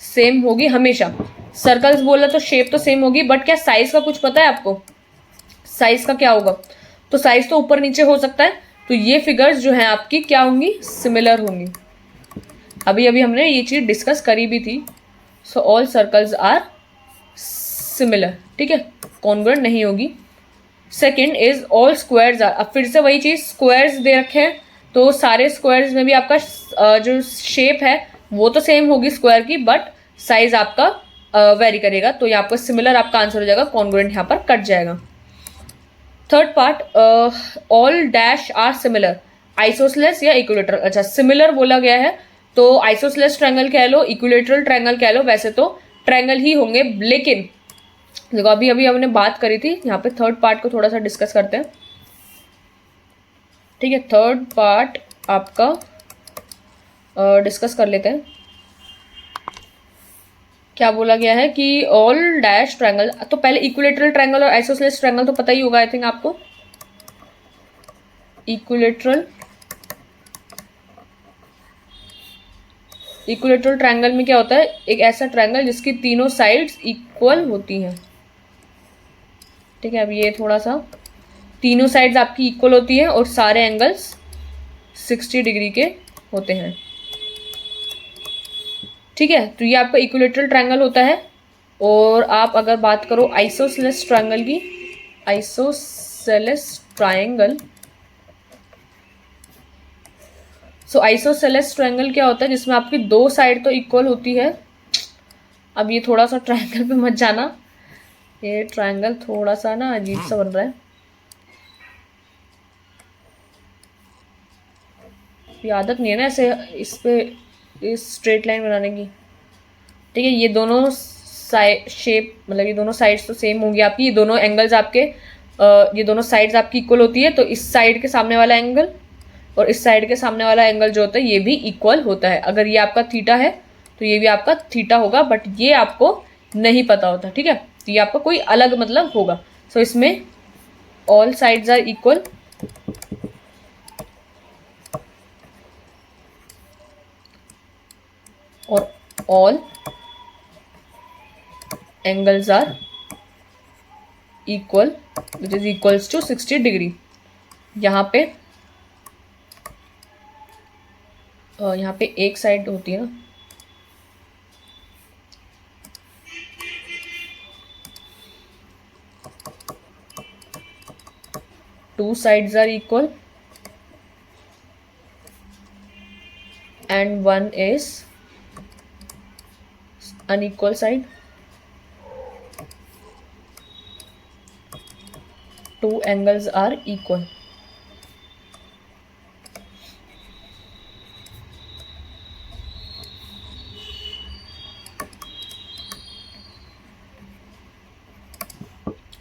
सेम होगी हमेशा। सर्कल्स बोला तो शेप तो सेम होगी, बट क्या साइज का कुछ पता है आपको? साइज का क्या होगा? तो साइज तो ऊपर नीचे हो सकता है, तो ये फिगर्स जो है आपकी क्या होंगी? सिमिलर होंगी। अभी अभी हमने ये चीज डिस्कस करी भी थी। So all circles are similar, ठीक है, कॉन्ग्रुएंट नहीं होगी। Second is all squares are, अब फिर से वही चीज, स्क्वायर्स दे रखे हैं तो सारे स्क्वायर्स में भी आपका जो शेप है वो तो सेम होगी स्क्वायर की, बट साइज आपका वेरी करेगा। तो यहाँ पर सिमिलर आपका आंसर हो जाएगा, कॉन्ग्रुएंट यहाँ पर कट जाएगा। Third part, all dash are similar, isosceles या इक्विलेटरल। अच्छा, सिमिलर बोला गया है तो आइसोसेलेस ट्रायंगल कह लो, इक्विलेटरल ट्रायंगल कह लो, वैसे तो ट्रायंगल ही होंगे। लेकिन देखो अभी अभी हमने बात करी थी, यहाँ पे थर्ड पार्ट को थोड़ा सा डिस्कस करते हैं, ठीक है। थर्ड पार्ट आपका डिस्कस कर लेते हैं। क्या बोला गया है कि ऑल डैश ट्रायंगल, तो पहले इक्विलेटरल ट्रायंगल और आइसोसेलेस ट्रायंगल तो पता ही होगा आई थिंक आपको। इक्विलेटरल ट्रायंगल में क्या होता है? एक ऐसा ट्रायंगल जिसकी तीनों साइड्स इक्वल होती हैं, ठीक है। अब ये थोड़ा सा, तीनों साइड्स आपकी इक्वल होती है और सारे एंगल्स 60 डिग्री के होते हैं, ठीक है। तो ये आपका इक्विलेटरल ट्रायंगल होता है। और आप अगर बात करो आइसोसेलेस ट्रायंगल की, आइसोसेलेस ट्रायंगल, सो आइसोसेलेस ट्रायंगल क्या होता है? जिसमें आपकी दो साइड तो इक्वल होती है। अब ये थोड़ा सा ट्रायंगल पे मत जाना, ये ट्रायंगल थोड़ा सा ना अजीब सा बन रहा है, ये आदत नहीं है ना ऐसे इस पे इस स्ट्रेट लाइन बनाने की, ठीक है। ये दोनों शेप मतलब ये दोनों साइड्स तो सेम होंगी आपकी, ये दोनों एंगल्स आपके ये दोनों साइड्स आपकी इक्वल होती है। तो इस साइड के सामने वाला एंगल और इस साइड के सामने वाला एंगल जो होता है ये भी इक्वल होता है। अगर ये आपका थीटा है तो ये भी आपका थीटा होगा, बट ये आपको नहीं पता होता, ठीक है। तो ये आपका कोई अलग मतलब होगा। सो इसमें ऑल साइड्स आर इक्वल, और all angles are equal which is equals to 60 degree. यहाँ पे एक साइड होती है ना, two sides are equal and one is unequal side, two angles are equal।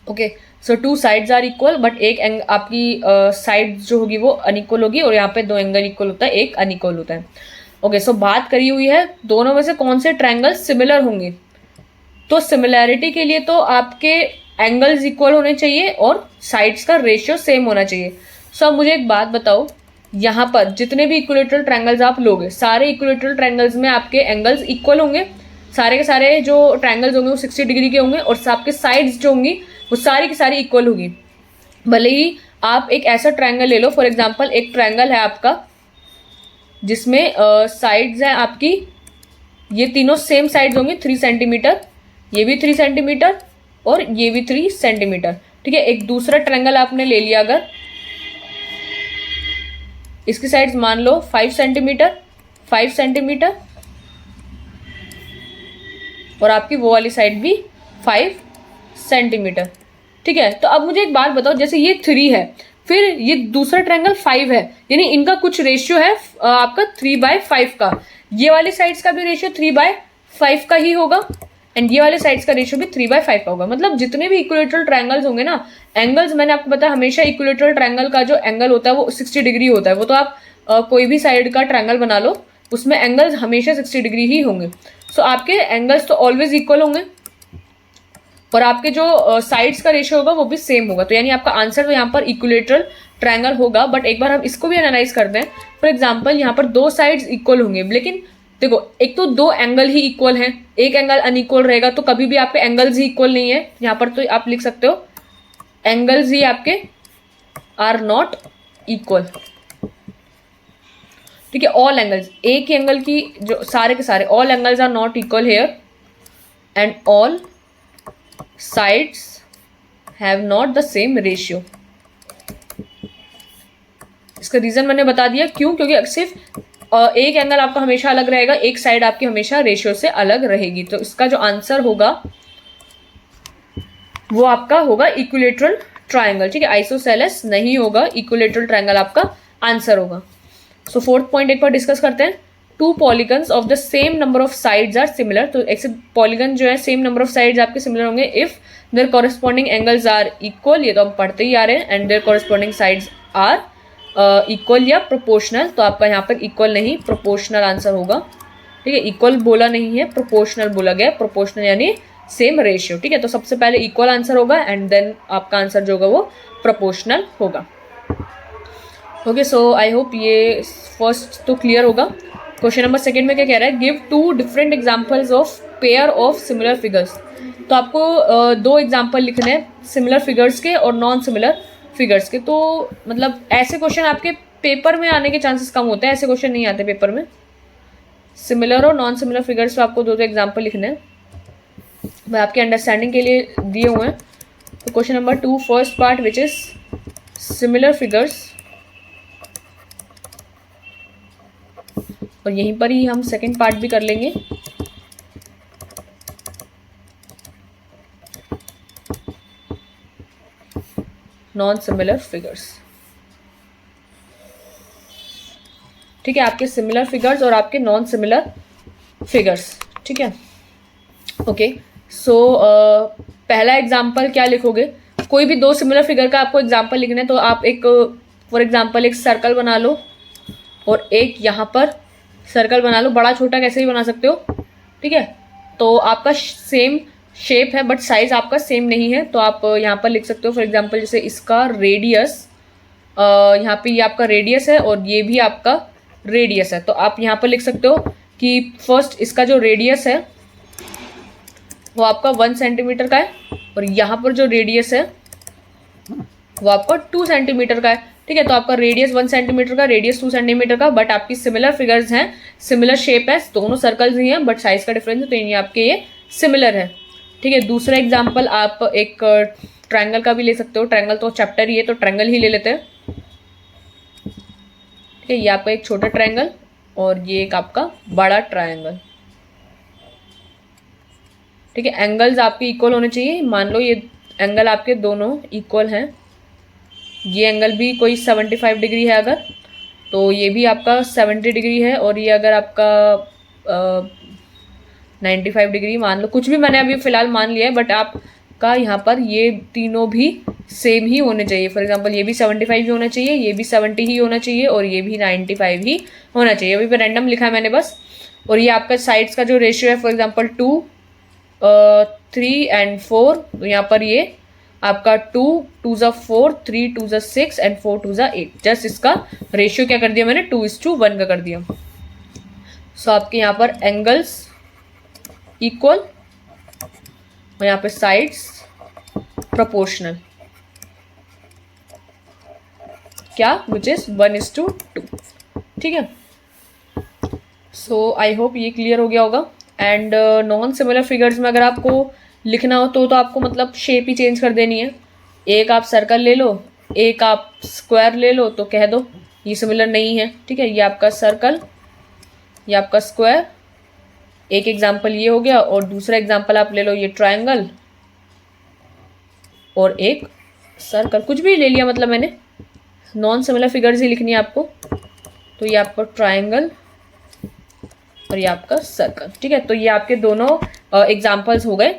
Okay, so two sides are equal, but एक आपकी side जो होगी वो अनइक्वल होगी, और यहाँ पे दो एंगल इक्वल होता है, एक अनइक्वल होता है। ओके, सो बात करी हुई है दोनों में से कौन से ट्रायंगल सिमिलर होंगे। तो सिमिलैरिटी के लिए तो आपके एंगल्स इक्वल होने चाहिए और साइड्स का रेशियो सेम होना चाहिए। सो अब मुझे एक बात बताओ, यहाँ पर जितने भी इक्विलेटरल ट्रायंगल्स आप लोगे, सारे इक्विलेटरल ट्रायंगल्स में आपके एंगल्स इक्वल होंगे, सारे के सारे जो ट्रायंगल्स होंगे वो 60 डिग्री के होंगे, और आपके साइड्स जो होंगी वो सारी की सारी इक्वल होगी। भले ही आप एक ऐसा ट्रायंगल ले लो, फॉर एग्जांपल एक ट्रायंगल है आपका जिसमें साइड्स हैं आपकी, ये तीनों सेम साइड्स होंगी 3 सेंटीमीटर, ये भी 3 सेंटीमीटर और ये भी 3 सेंटीमीटर, ठीक है। एक दूसरा ट्रायंगल आपने ले लिया, अगर इसकी साइड्स मान लो 5 सेंटीमीटर 5 सेंटीमीटर, और आपकी वो वाली साइड भी 5 सेंटीमीटर, ठीक है। तो अब मुझे एक बात बताओ, जैसे ये 3 है, फिर ये दूसरा ट्रायंगल 5 है, यानी इनका कुछ रेशियो है आपका 3/5 का, ये वाली साइड्स का भी रेशियो 3/5 का ही होगा, एंड ये वाले साइड्स का रेशियो भी 3/5 का होगा। मतलब जितने भी इक्विलेटरल ट्रायंगल्स होंगे ना, एंगल्स मैंने आपको बताया हमेशा इक्विलेटरल ट्रायंगल का जो एंगल होता है वो 60 डिग्री होता है। वो तो आप कोई भी साइड का ट्रायंगल बना लो, उसमें एंगल्स हमेशा 60 डिग्री ही होंगे। सो आपके एंगल्स तो ऑलवेज इक्वल होंगे, और आपके जो साइड्स का रेशियो होगा वो भी सेम होगा। तो यानी आपका आंसर तो यहाँ पर इक्विलेटरल ट्रायंगल होगा, बट एक बार हम इसको भी एनालाइज करते हैं। फॉर एग्जाम्पल यहाँ पर दो साइड्स इक्वल होंगे, लेकिन देखो एक तो दो एंगल ही इक्वल हैं, एक एंगल अनइक्वल रहेगा तो कभी भी आपके एंगल्स ही इक्वल नहीं है। यहाँ पर तो आप लिख सकते हो एंगल्स ही आपके आर नॉट इक्वल, ठीक है। ऑल एंगल्स, एक ही एंगल की जो सारे के सारे, all angles are not equal here and all sides have not the same ratio. इसका रीजन मैंने बता दिया, क्यों? क्योंकि सिर्फ एक एंगल आपका हमेशा अलग रहेगा, एक साइड आपकी हमेशा रेशियो से अलग रहेगी। तो इसका जो आंसर होगा वो आपका होगा इक्विलेटरल ट्रायंगल, ठीक है। आइसोसेलेस नहीं होगा, इक्विलेटरल ट्रायंगल आपका आंसर होगा। सो फोर्थ पॉइंट एक बार डिस्कस करते हैं। Two polygons of the same number of sides are similar. तो ऐसे पॉलीगन जो है सेम नंबर ऑफ साइड्स आपके सिमिलर होंगे if their corresponding angles are equal, ये तो हम पढ़ते ही आ रहे हैं, and their corresponding sides are equal या प्रोपोर्शनल। तो आपका यहाँ पर इक्वल नहीं, प्रोपोर्शनल आंसर होगा, ठीक है। इक्वल बोला नहीं है, प्रोपोर्शनल बोला गया। प्रोपोर्शनल यानी सेम रेशियो, ठीक है। तो सबसे पहले इक्वल आंसर होगा एंड देन आपका आंसर जो होगा वो प्रोपोर्शनल होगा। ओके, सो आई होप ये फर्स्ट तो क्लियर होगा। क्वेश्चन नंबर सेकंड में क्या कह रहा है, give two different examples of pair of similar figures. तो आपको दो एग्जांपल लिखने हैं सिमिलर फिगर्स के और नॉन सिमिलर फिगर्स के। तो मतलब ऐसे क्वेश्चन आपके पेपर में आने के चांसेस कम होते हैं, ऐसे क्वेश्चन नहीं आते पेपर में। सिमिलर और नॉन सिमिलर फिगर्स पे आपको दो एग्जांपल लिखने हैं, मैं आपके अंडरस्टैंडिंग के लिए दिए हुए हैं। तो question number 2 first part which is similar figures, और यहीं पर ही हम सेकंड पार्ट भी कर लेंगे। नॉन सिमिलर फिगर्स, ठीक है। आपके सिमिलर फिगर्स और आपके नॉन सिमिलर फिगर्स, ठीक है। ओके, सो पहला एग्जांपल क्या लिखोगे, कोई भी दो सिमिलर फिगर का आपको एग्जांपल लिखना है तो आप एक फॉर एग्जांपल एक सर्कल बना लो और एक यहाँ पर सर्कल बना लो, बड़ा छोटा कैसे भी बना सकते हो, ठीक है। तो आपका सेम शेप है बट साइज आपका सेम नहीं है, तो आप यहाँ पर लिख सकते हो फॉर एग्जांपल जैसे इसका रेडियस, यहाँ पे ये आपका रेडियस है और ये भी आपका रेडियस है। तो आप यहाँ पर लिख सकते हो कि फर्स्ट इसका जो रेडियस है वो आपका 1 सेंटीमीटर का है और यहाँ पर जो रेडियस है वो आपका 2 सेंटीमीटर का है, ठीक है। तो आपका रेडियस 1 सेंटीमीटर का, रेडियस 2 सेंटीमीटर का, बट आपकी सिमिलर फिगर्स हैं, सिमिलर शेप है, दोनों सर्कल्स ही हैं बट साइज का डिफरेंस है, तो ये आपके ये सिमिलर है, ठीक है। दूसरा एग्जाम्पल आप एक ट्रायंगल का भी ले सकते हो, ट्रायंगल तो चैप्टर ही है तो ट्रायंगल ही ले लेते हैं, ठीक है। ये आपका एक छोटा ट्रायंगल और ये एक आपका बड़ा ट्रायंगल, ठीक है। एंगल्स आपके इक्वल होने चाहिए, मान लो ये एंगल आपके दोनों इक्वल हैं, ये एंगल भी कोई 75 डिग्री है अगर, तो ये भी आपका 70 डिग्री है, और ये अगर आपका 95 डिग्री मान लो, कुछ भी मैंने अभी फ़िलहाल मान लिया है, बट आपका यहाँ पर ये तीनों भी सेम ही होने चाहिए। फॉर एग्जांपल ये भी 75 ही होना चाहिए, ये भी 70 ही होना चाहिए और ये भी 95 ही होना चाहिए। अभी पे रैंडम लिखा है मैंने बस। और ये आपका साइड्स का जो रेशियो है फॉर एग्जांपल 2, 3 एंड 4, तो यहाँ पर ये आपका 2 2 ज़ा 4, 3 2 ज़ा 6 एंड 4 2 ज़ा 8। जस्ट इसका रेशियो क्या कर दिया मैंने, 2:1 का कर दिया। सो आपके यहाँ पर एंगल्स इक्वल और यहाँ पे साइड्स प्रोपोर्शनल, क्या, विच इज 1:2, ठीक है। सो आई होप ये क्लियर हो गया होगा। एंड नॉन सिमिलर फिगर्स में अगर आपको लिखना हो तो आपको मतलब शेप ही चेंज कर देनी है। एक आप सर्कल ले लो, एक आप स्क्वायर ले लो, तो कह दो ये सिमिलर नहीं है, ठीक है। ये आपका सर्कल, ये आपका स्क्वायर, एक एग्जाम्पल ये हो गया, और दूसरा एग्जाम्पल आप ले लो ये ट्रायंगल और एक सर्कल, कुछ भी ले लिया, मतलब मैंने नॉन सिमिलर फिगर्स ही लिखनी है आपको। तो ये आपका ट्रायंगल और ये आपका सर्कल, ठीक है। तो ये आपके दोनों एग्जाम्पल्स हो गए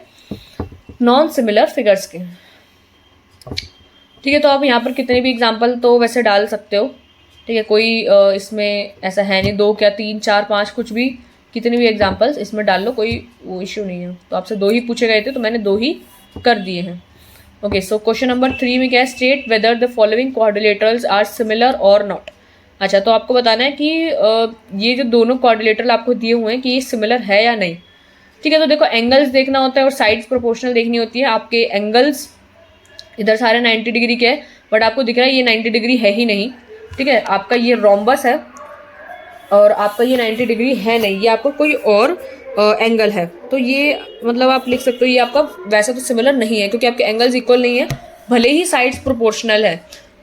नॉन सिमिलर फिगर्स के, ठीक है। तो आप यहाँ पर कितने भी एग्जाम्पल तो वैसे डाल सकते हो, ठीक है। कोई इसमें ऐसा है नहीं 2 क्या 3 4 5, कुछ भी कितने भी एग्जाम्पल्स इसमें डाल लो, कोई वो इश्यू नहीं है। तो आपसे 2 ही पूछे गए थे तो मैंने 2 ही कर दिए हैं। ओके, सो क्वेश्चन नंबर 3 में क्या है, state whether the following quadrilaterals are similar or not. अच्छा, तो आपको बताना है कि ये जो दोनों क्वाड्रिलेटरल आपको दिए हुए हैं कि ये सिमिलर है या नहीं। ठीक है, तो देखो एंगल्स देखना होता है और साइड्स प्रोपोर्शनल देखनी होती है। आपके एंगल्स इधर सारे 90 डिग्री के हैं, बट आपको दिख रहा है ये 90 डिग्री है ही नहीं। ठीक है, आपका ये रोम्बस है और आपका ये 90 डिग्री है नहीं, ये आपको कोई और एंगल है। तो ये मतलब आप लिख सकते हो ये आपका वैसे तो सिमिलर नहीं है, क्योंकि आपके एंगल्स इक्वल नहीं है, भले ही साइड्स प्रोपोर्शनल है।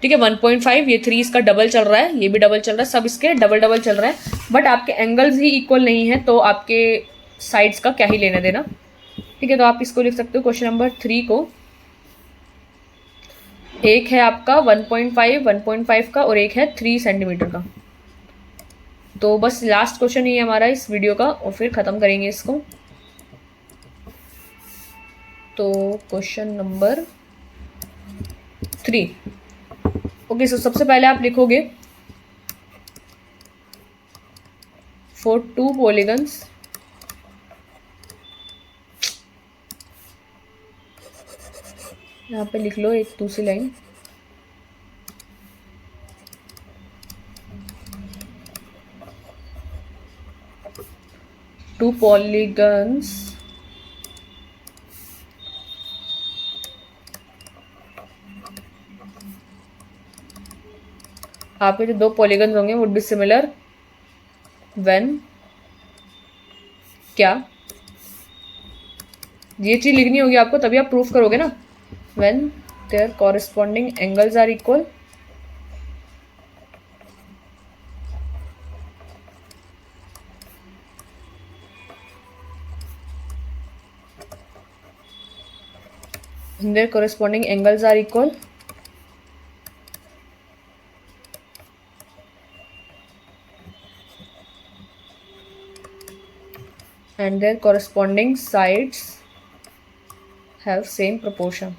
ठीक है, 1.5, ये 3 इसका डबल चल रहा है, ये भी डबल चल रहा है, सब इसके डबल डबल चल रहा है, बट आपके एंगल्स ही इक्वल नहीं है, तो आपके साइड्स का क्या ही लेना देना। ठीक है, तो आप इसको लिख सकते हो क्वेश्चन नंबर 3 को। एक है आपका 1.5 का और एक है 3 सेंटीमीटर का। तो बस लास्ट क्वेश्चन ही है हमारा इस वीडियो का और फिर ख़त्म करेंगे इसको। तो क्वेश्चन नंबर 3, ओके, सो सबसे पहले आप लिखोगे फॉर 2 पॉलीगन्स यहाँ पे लिख लो एक दूसरी लाइन, टू पॉलीगन्स आपके जो 2 पॉलीगन्स होंगे वुड बी सिमिलर व्हेन क्या, ये चीज लिखनी होगी आपको, तभी आप प्रूफ करोगे ना। When their corresponding angles are equal, their corresponding angles are equal and their corresponding sides have same proportion।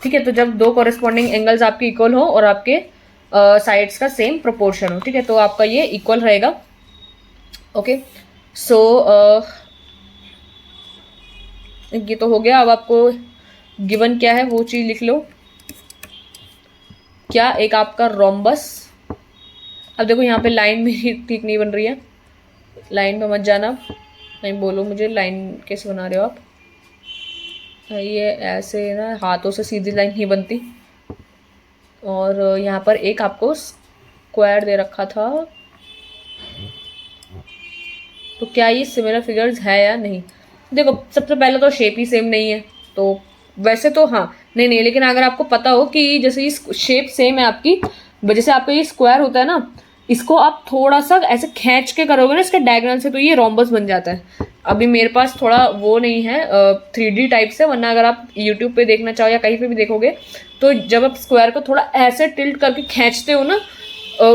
ठीक है, तो जब 2 कॉरेस्पॉन्डिंग एंगल्स आपके इक्वल हो और आपके साइड्स का सेम प्रोपोर्शन हो, ठीक है, तो आपका ये इक्वल रहेगा। ओके, सो ये तो हो गया। अब आपको गिवन क्या है वो चीज़ लिख लो। क्या, एक आपका रोम्बस। अब देखो यहाँ पे लाइन मेरी ठीक नहीं बन रही है, लाइन पे मत जाना, नहीं बोलो मुझे लाइन कैसे बना रहे हो आप, ये ऐसे ना हाथों से सीधी लाइन नहीं बनती। और यहाँ पर एक आपको स्क्वायर दे रखा था, तो क्या ये सिमिलर फिगर्स है या नहीं। देखो सबसे पहले तो शेप ही सेम नहीं है, तो वैसे तो हाँ नहीं नहीं, लेकिन अगर आपको पता हो कि जैसे ये शेप सेम है आपकी, जैसे आपका ये स्क्वायर होता है ना, इसको आप थोड़ा सा ऐसे खींच के करोगे ना इसके डायगोनल से, तो ये रोम्बस बन जाता है। अभी मेरे पास थोड़ा वो नहीं है 3D टाइप से, वरना अगर आप यूट्यूब पे देखना चाहो या कहीं पे भी देखोगे, तो जब आप स्क्वायर को थोड़ा ऐसे टिल्ट करके खींचते हो ना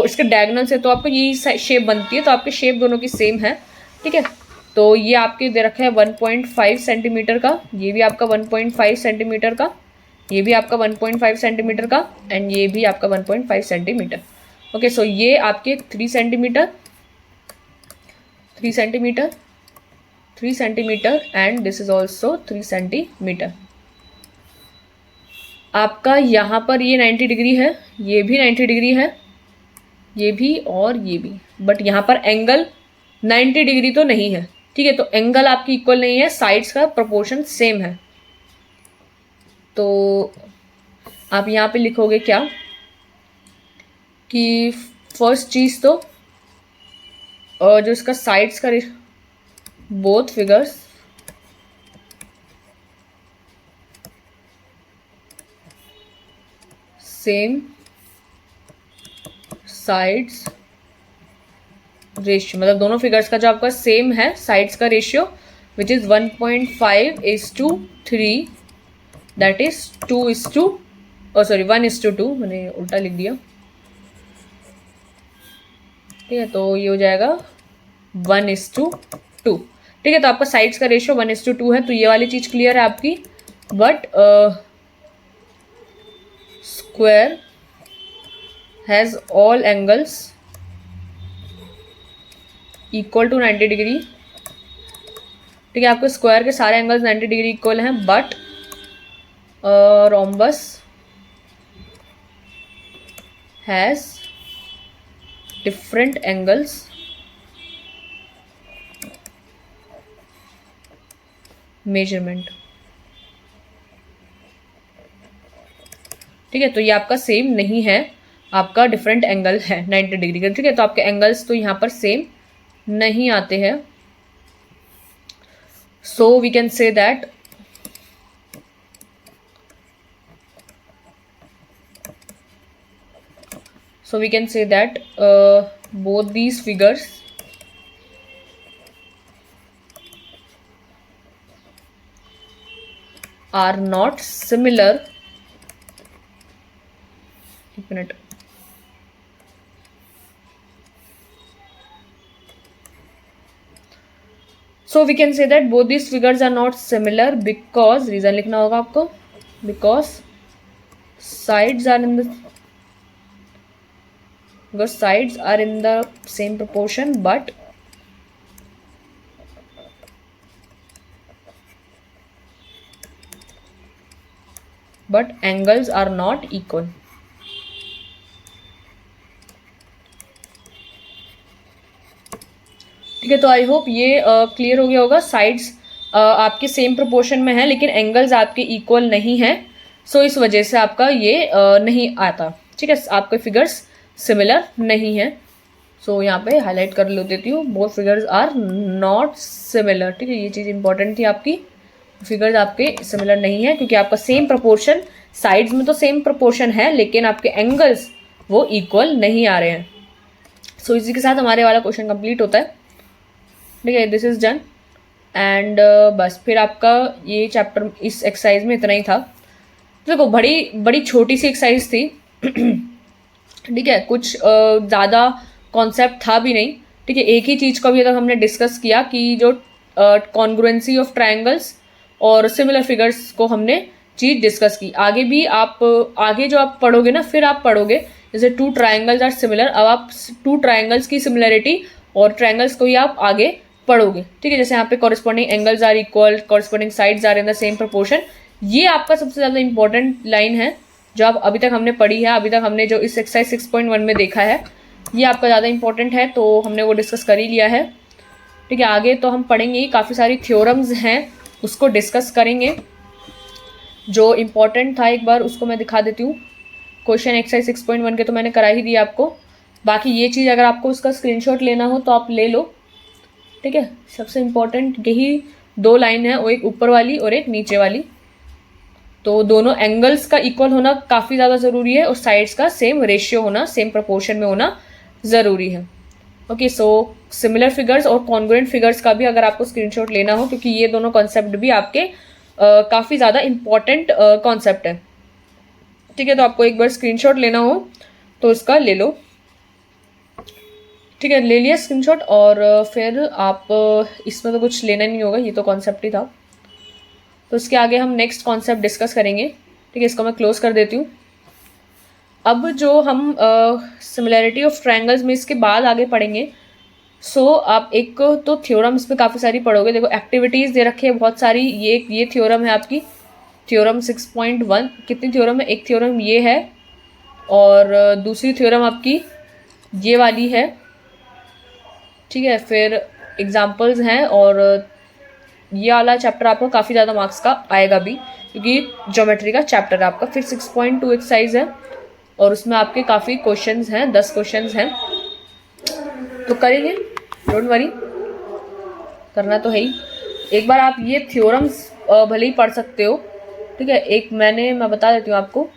इसके डायगोनल से, तो आपको यही शेप बनती है। तो आपकी शेप दोनों की सेम है। ठीक है, तो ये आपके दे रखा है 1.5 सेंटीमीटर का, ये भी आपका 1.5 सेंटीमीटर का, ये भी आपका 1.5 सेंटीमीटर का, एंड ये भी आपका 1.5 सेंटीमीटर। ओके, सो ये आपके 3 centimetre, 3 centimetre, 3 centimetre and this is also 3 centimetre. आपका यहाँ पर ये 90 डिग्री है, ये भी 90 डिग्री है, ये भी और ये भी, बट यहाँ पर एंगल 90 डिग्री तो नहीं है। ठीक है, तो एंगल आपकी इक्वल नहीं है, साइड्स का प्रोपोर्शन सेम है। तो आप यहाँ पे लिखोगे क्या कि फर्स्ट चीज़ तो जो इसका साइड्स का both figures same sides ratio, मतलब दोनों फिगर्स का जो आपका सेम है साइड्स का ratio, which is 1.5:3, that is 1:2, मैंने उल्टा लिख दिया। ठीक है, तो ये हो जाएगा 1:2। ठीक है, तो आपका साइड्स का रेशियो 1:2 है, तो ये वाली चीज क्लियर है आपकी। But square has all angles equal to 90 degree, ठीक है। आपके स्क्वायर के सारे एंगल्स 90 डिग्री इक्वल हैं, but rhombus has different angles measurement, ठीक है। तो ये आपका सेम नहीं है, आपका डिफरेंट एंगल है 90 डिग्री का, ठीक है। तो आपके एंगल्स तो यहाँ पर सेम नहीं आते हैं। So we can say that both these figures are not similar. एक minute, so we can say that both these figures are not similar because, reason लिखना होगा आपको, because sides are in the same proportion but angles are not equal. ठीक है, तो आई hope ये clear हो गया होगा। साइड्स आपके सेम प्रोपोर्शन में है लेकिन एंगल्स आपके इक्वल नहीं है, सो इस वजह से आपका ये नहीं आता, ठीक है। आपके फिगर्स सिमिलर नहीं है, सो यहाँ पे हाईलाइट कर लो देती हूँ, both figures are not similar, ठीक है। ये चीज़ इंपॉर्टेंट थी आपकी, फिगर्स आपके सिमिलर नहीं है क्योंकि आपका सेम प्रोपोर्शन, साइड्स में तो सेम प्रोपोर्शन है लेकिन आपके एंगल्स वो इक्वल नहीं आ रहे हैं। सो इसी के साथ हमारे वाला क्वेश्चन कंप्लीट होता है, ठीक है। दिस इज़ डन एंड बस फिर आपका ये चैप्टर इस एक्सरसाइज में इतना ही था। तो देखो बड़ी छोटी सी एक्सरसाइज थी, ठीक है, कुछ ज़्यादा कॉन्सेप्ट था भी नहीं, ठीक है। एक ही चीज़ को अभी तक हमने डिस्कस किया कि जो कॉन्ग्रुएंसी ऑफ ट्रायंगल्स और सिमिलर फिगर्स को हमने चीज़ डिस्कस की। आगे भी आप आगे जो आप पढ़ोगे ना, फिर आप पढ़ोगे जैसे टू ट्रायंगल्स आर सिमिलर, अब आप टू ट्रायंगल्स की सिमिलरिटी और ट्रायंगल्स को ही आप आगे पढ़ोगे, ठीक है। जैसे यहाँ पे corresponding angles are equal, corresponding sides are in the same proportion, ये आपका सबसे ज़्यादा इंपॉर्टेंट लाइन है जो आप अभी तक हमने पढ़ी है, अभी तक हमने जो इस एक्सरसाइज 6.1 में देखा है, ये आपका ज़्यादा इंपॉर्टेंट है, तो हमने वो डिस्कस कर ही लिया है, ठीक है। आगे तो हम पढ़ेंगे, काफ़ी सारी थ्योरम्स हैं उसको डिस्कस करेंगे। जो इम्पॉर्टेंट था एक बार उसको मैं दिखा देती हूँ, क्वेश्चन एक्सरसाइज 6.1 के तो मैंने करा ही दिया आपको, बाकी ये चीज़ अगर आपको उसका स्क्रीनशॉट लेना हो तो आप ले लो, ठीक है। सबसे इम्पॉर्टेंट यही दो लाइन है, वो एक ऊपर वाली और एक नीचे वाली, तो दोनों एंगल्स का इक्वल होना काफ़ी ज़्यादा ज़रूरी है और साइड्स का सेम रेशियो होना, सेम प्रोपोर्शन में होना ज़रूरी है। ओके, सो सिमिलर फिगर्स और कॉन्ग्रुएंट फिगर्स का भी अगर आपको स्क्रीनशॉट लेना हो, क्योंकि ये दोनों कॉन्सेप्ट भी आपके काफ़ी ज़्यादा इम्पॉर्टेंट कॉन्सेप्ट है, ठीक है। तो आपको एक बार स्क्रीनशॉट लेना हो तो इसका ले लो, ठीक है। ले लिया स्क्रीनशॉट और फिर आप इसमें तो कुछ लेना नहीं होगा, ये तो कॉन्सेप्ट ही था, तो इसके आगे हम नेक्स्ट कॉन्सेप्ट डिस्कस करेंगे, ठीक है। इसको मैं क्लोज कर देती हूँ। अब जो हम सिमिलैरिटी ऑफ ट्रायंगल्स में इसके बाद आगे पढ़ेंगे, सो आप एक तो थ्योरम्स में काफ़ी सारी पढ़ोगे। देखो एक्टिविटीज़ दे रखी है बहुत सारी, ये थ्योरम है आपकी, थ्योरम 6.1। कितनी थ्योरम है? एक थ्योरम ये है और दूसरी थ्योरम आपकी ये वाली है, ठीक है। फिर एग्जाम्पल्स हैं और ये वाला चैप्टर आपको काफ़ी ज़्यादा मार्क्स का आएगा भी, क्योंकि ज्योमेट्री का चैप्टर है आपका। फिर 6.2 एक्सरसाइज है और उसमें आपके काफ़ी क्वेश्चंस हैं, 10 क्वेश्चंस हैं, तो करेंगे, डोंट वरी, करना तो है ही। एक बार आप ये थ्योरम्स भले ही पढ़ सकते हो, ठीक है। एक मैं बता देती हूँ आपको,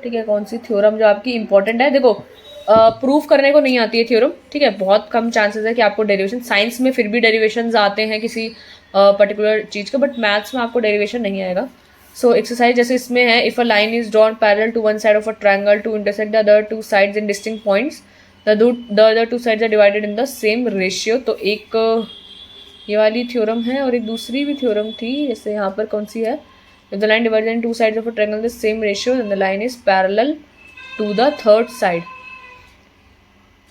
ठीक है, कौन सी थ्योरम जो आपकी इंपॉर्टेंट है। देखो प्रूफ करने को नहीं आती है थ्योरम, ठीक है, बहुत कम चांसेस है कि आपको डेरिवेशन, साइंस में फिर भी डेरिवेशंस आते हैं किसी पर्टिकुलर चीज़ का, बट मैथ्स में आपको डेरिवेशन नहीं आएगा। सो एक्सरसाइज जैसे इसमें है, if a line is drawn parallel to one side of a triangle to intersect the other two sides in distinct points, the other two sides are divided in the same ratio. तो एक ये वाली theorem है और एक दूसरी भी theorem थी, जैसे यहाँ पर कौन सी है, if the line divided in two sides of a triangle the same ratio then the line is parallel to the third side,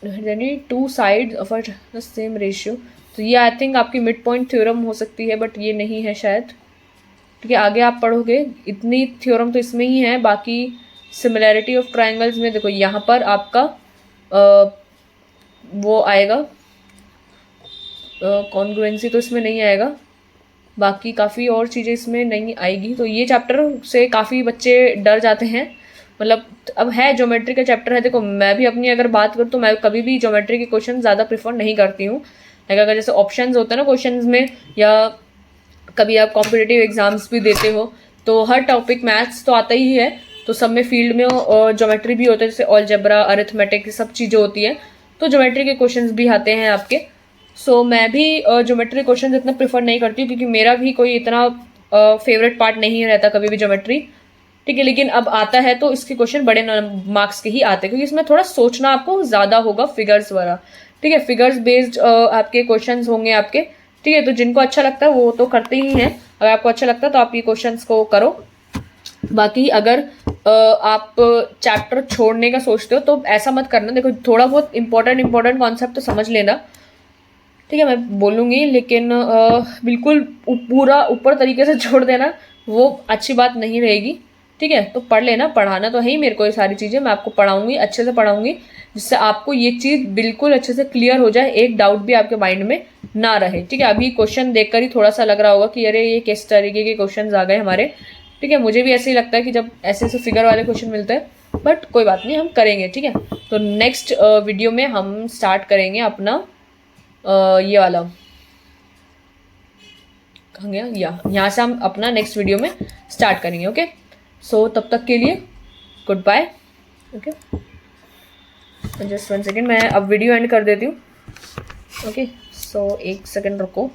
यानी two side of the same ratio. तो ये आई थिंक आपकी मिड पॉइंट थ्योरम हो सकती है, but ये नहीं है शायद, क्योंकि आगे आप पढ़ोगे इतनी थ्योरम तो इसमें ही है। बाकी सिमिलैरिटी ऑफ ट्राइंगल्स में देखो यहाँ पर आपका वो आएगा, कॉन्ग्रुएंसी तो इसमें नहीं आएगा, बाकी काफ़ी और चीज़ें इसमें नहीं आएगी। तो ये चैप्टर से काफ़ी बच्चे डर जाते हैं, मतलब अब है ज्योमेट्री का चैप्टर है। देखो मैं भी अपनी अगर बात करूँ तो मैं कभी भी ज्योमेट्री के क्वेश्चन ज़्यादा प्रेफर नहीं करती हूँ। अगर जैसे ऑप्शंस होते हैं ना क्वेश्चंस में, या कभी आप कॉम्पिटिटिव एग्जाम्स भी देते हो, तो हर टॉपिक मैथ्स तो आता ही है, तो सब में फील्ड में ज्योमेट्री भी होता है, जैसे अलजेब्रा, अरिथमेटिक, सब चीज़ें होती हैं, तो ज्योमेट्री के क्वेश्चंस भी आते हैं आपके। सो मैं भी ज्योमेट्री क्वेश्चन इतना प्रेफर नहीं करती हूँ, क्योंकि मेरा भी कोई इतना फेवरेट पार्ट नहीं रहता कभी भी ज्योमेट्री, ठीक है। लेकिन अब आता है तो इसके क्वेश्चन बड़े मार्क्स के ही आते हैं, क्योंकि इसमें थोड़ा सोचना आपको ज़्यादा होगा, फिगर्स वाला, ठीक है। फिगर्स बेस्ड आपके क्वेश्चंस होंगे आपके, ठीक है। तो जिनको अच्छा लगता है वो तो करते ही हैं, अगर आपको अच्छा लगता है तो आप ये क्वेश्चंस को करो। बाकी अगर आप चैप्टर छोड़ने का सोचते हो तो ऐसा मत करना। देखो थोड़ा बहुत इंपॉर्टेंट कॉन्सेप्ट तो समझ लेना, ठीक है, मैं बोलूँगी, लेकिन बिल्कुल पूरा ऊपर तरीके से छोड़ देना वो अच्छी बात नहीं रहेगी, ठीक है। तो पढ़ लेना, पढ़ाना तो है ही मेरे को, ये सारी चीज़ें मैं आपको पढ़ाऊँगी, अच्छे से पढ़ाऊँगी, जिससे आपको ये चीज़ बिल्कुल अच्छे से क्लियर हो जाए, एक डाउट भी आपके माइंड में ना रहे, ठीक है। अभी क्वेश्चन देखकर ही थोड़ा सा लग रहा होगा कि अरे ये किस तरीके के क्वेश्चन आ गए हमारे, ठीक है। मुझे भी ऐसे ही लगता है कि जब ऐसे ऐसे फिगर वाले क्वेश्चन मिलते हैं, बट कोई बात नहीं, हम करेंगे, ठीक है। तो नेक्स्ट वीडियो में हम स्टार्ट करेंगे अपना ये वाला, कहाँ गया, यहाँ से हम अपना नेक्स्ट वीडियो में स्टार्ट करेंगे, ओके। सो तब तक के लिए goodbye, okay. Just 1 second, मैं अब वीडियो एंड कर देती हूँ, ओके। सो 1 सेकेंड रुको।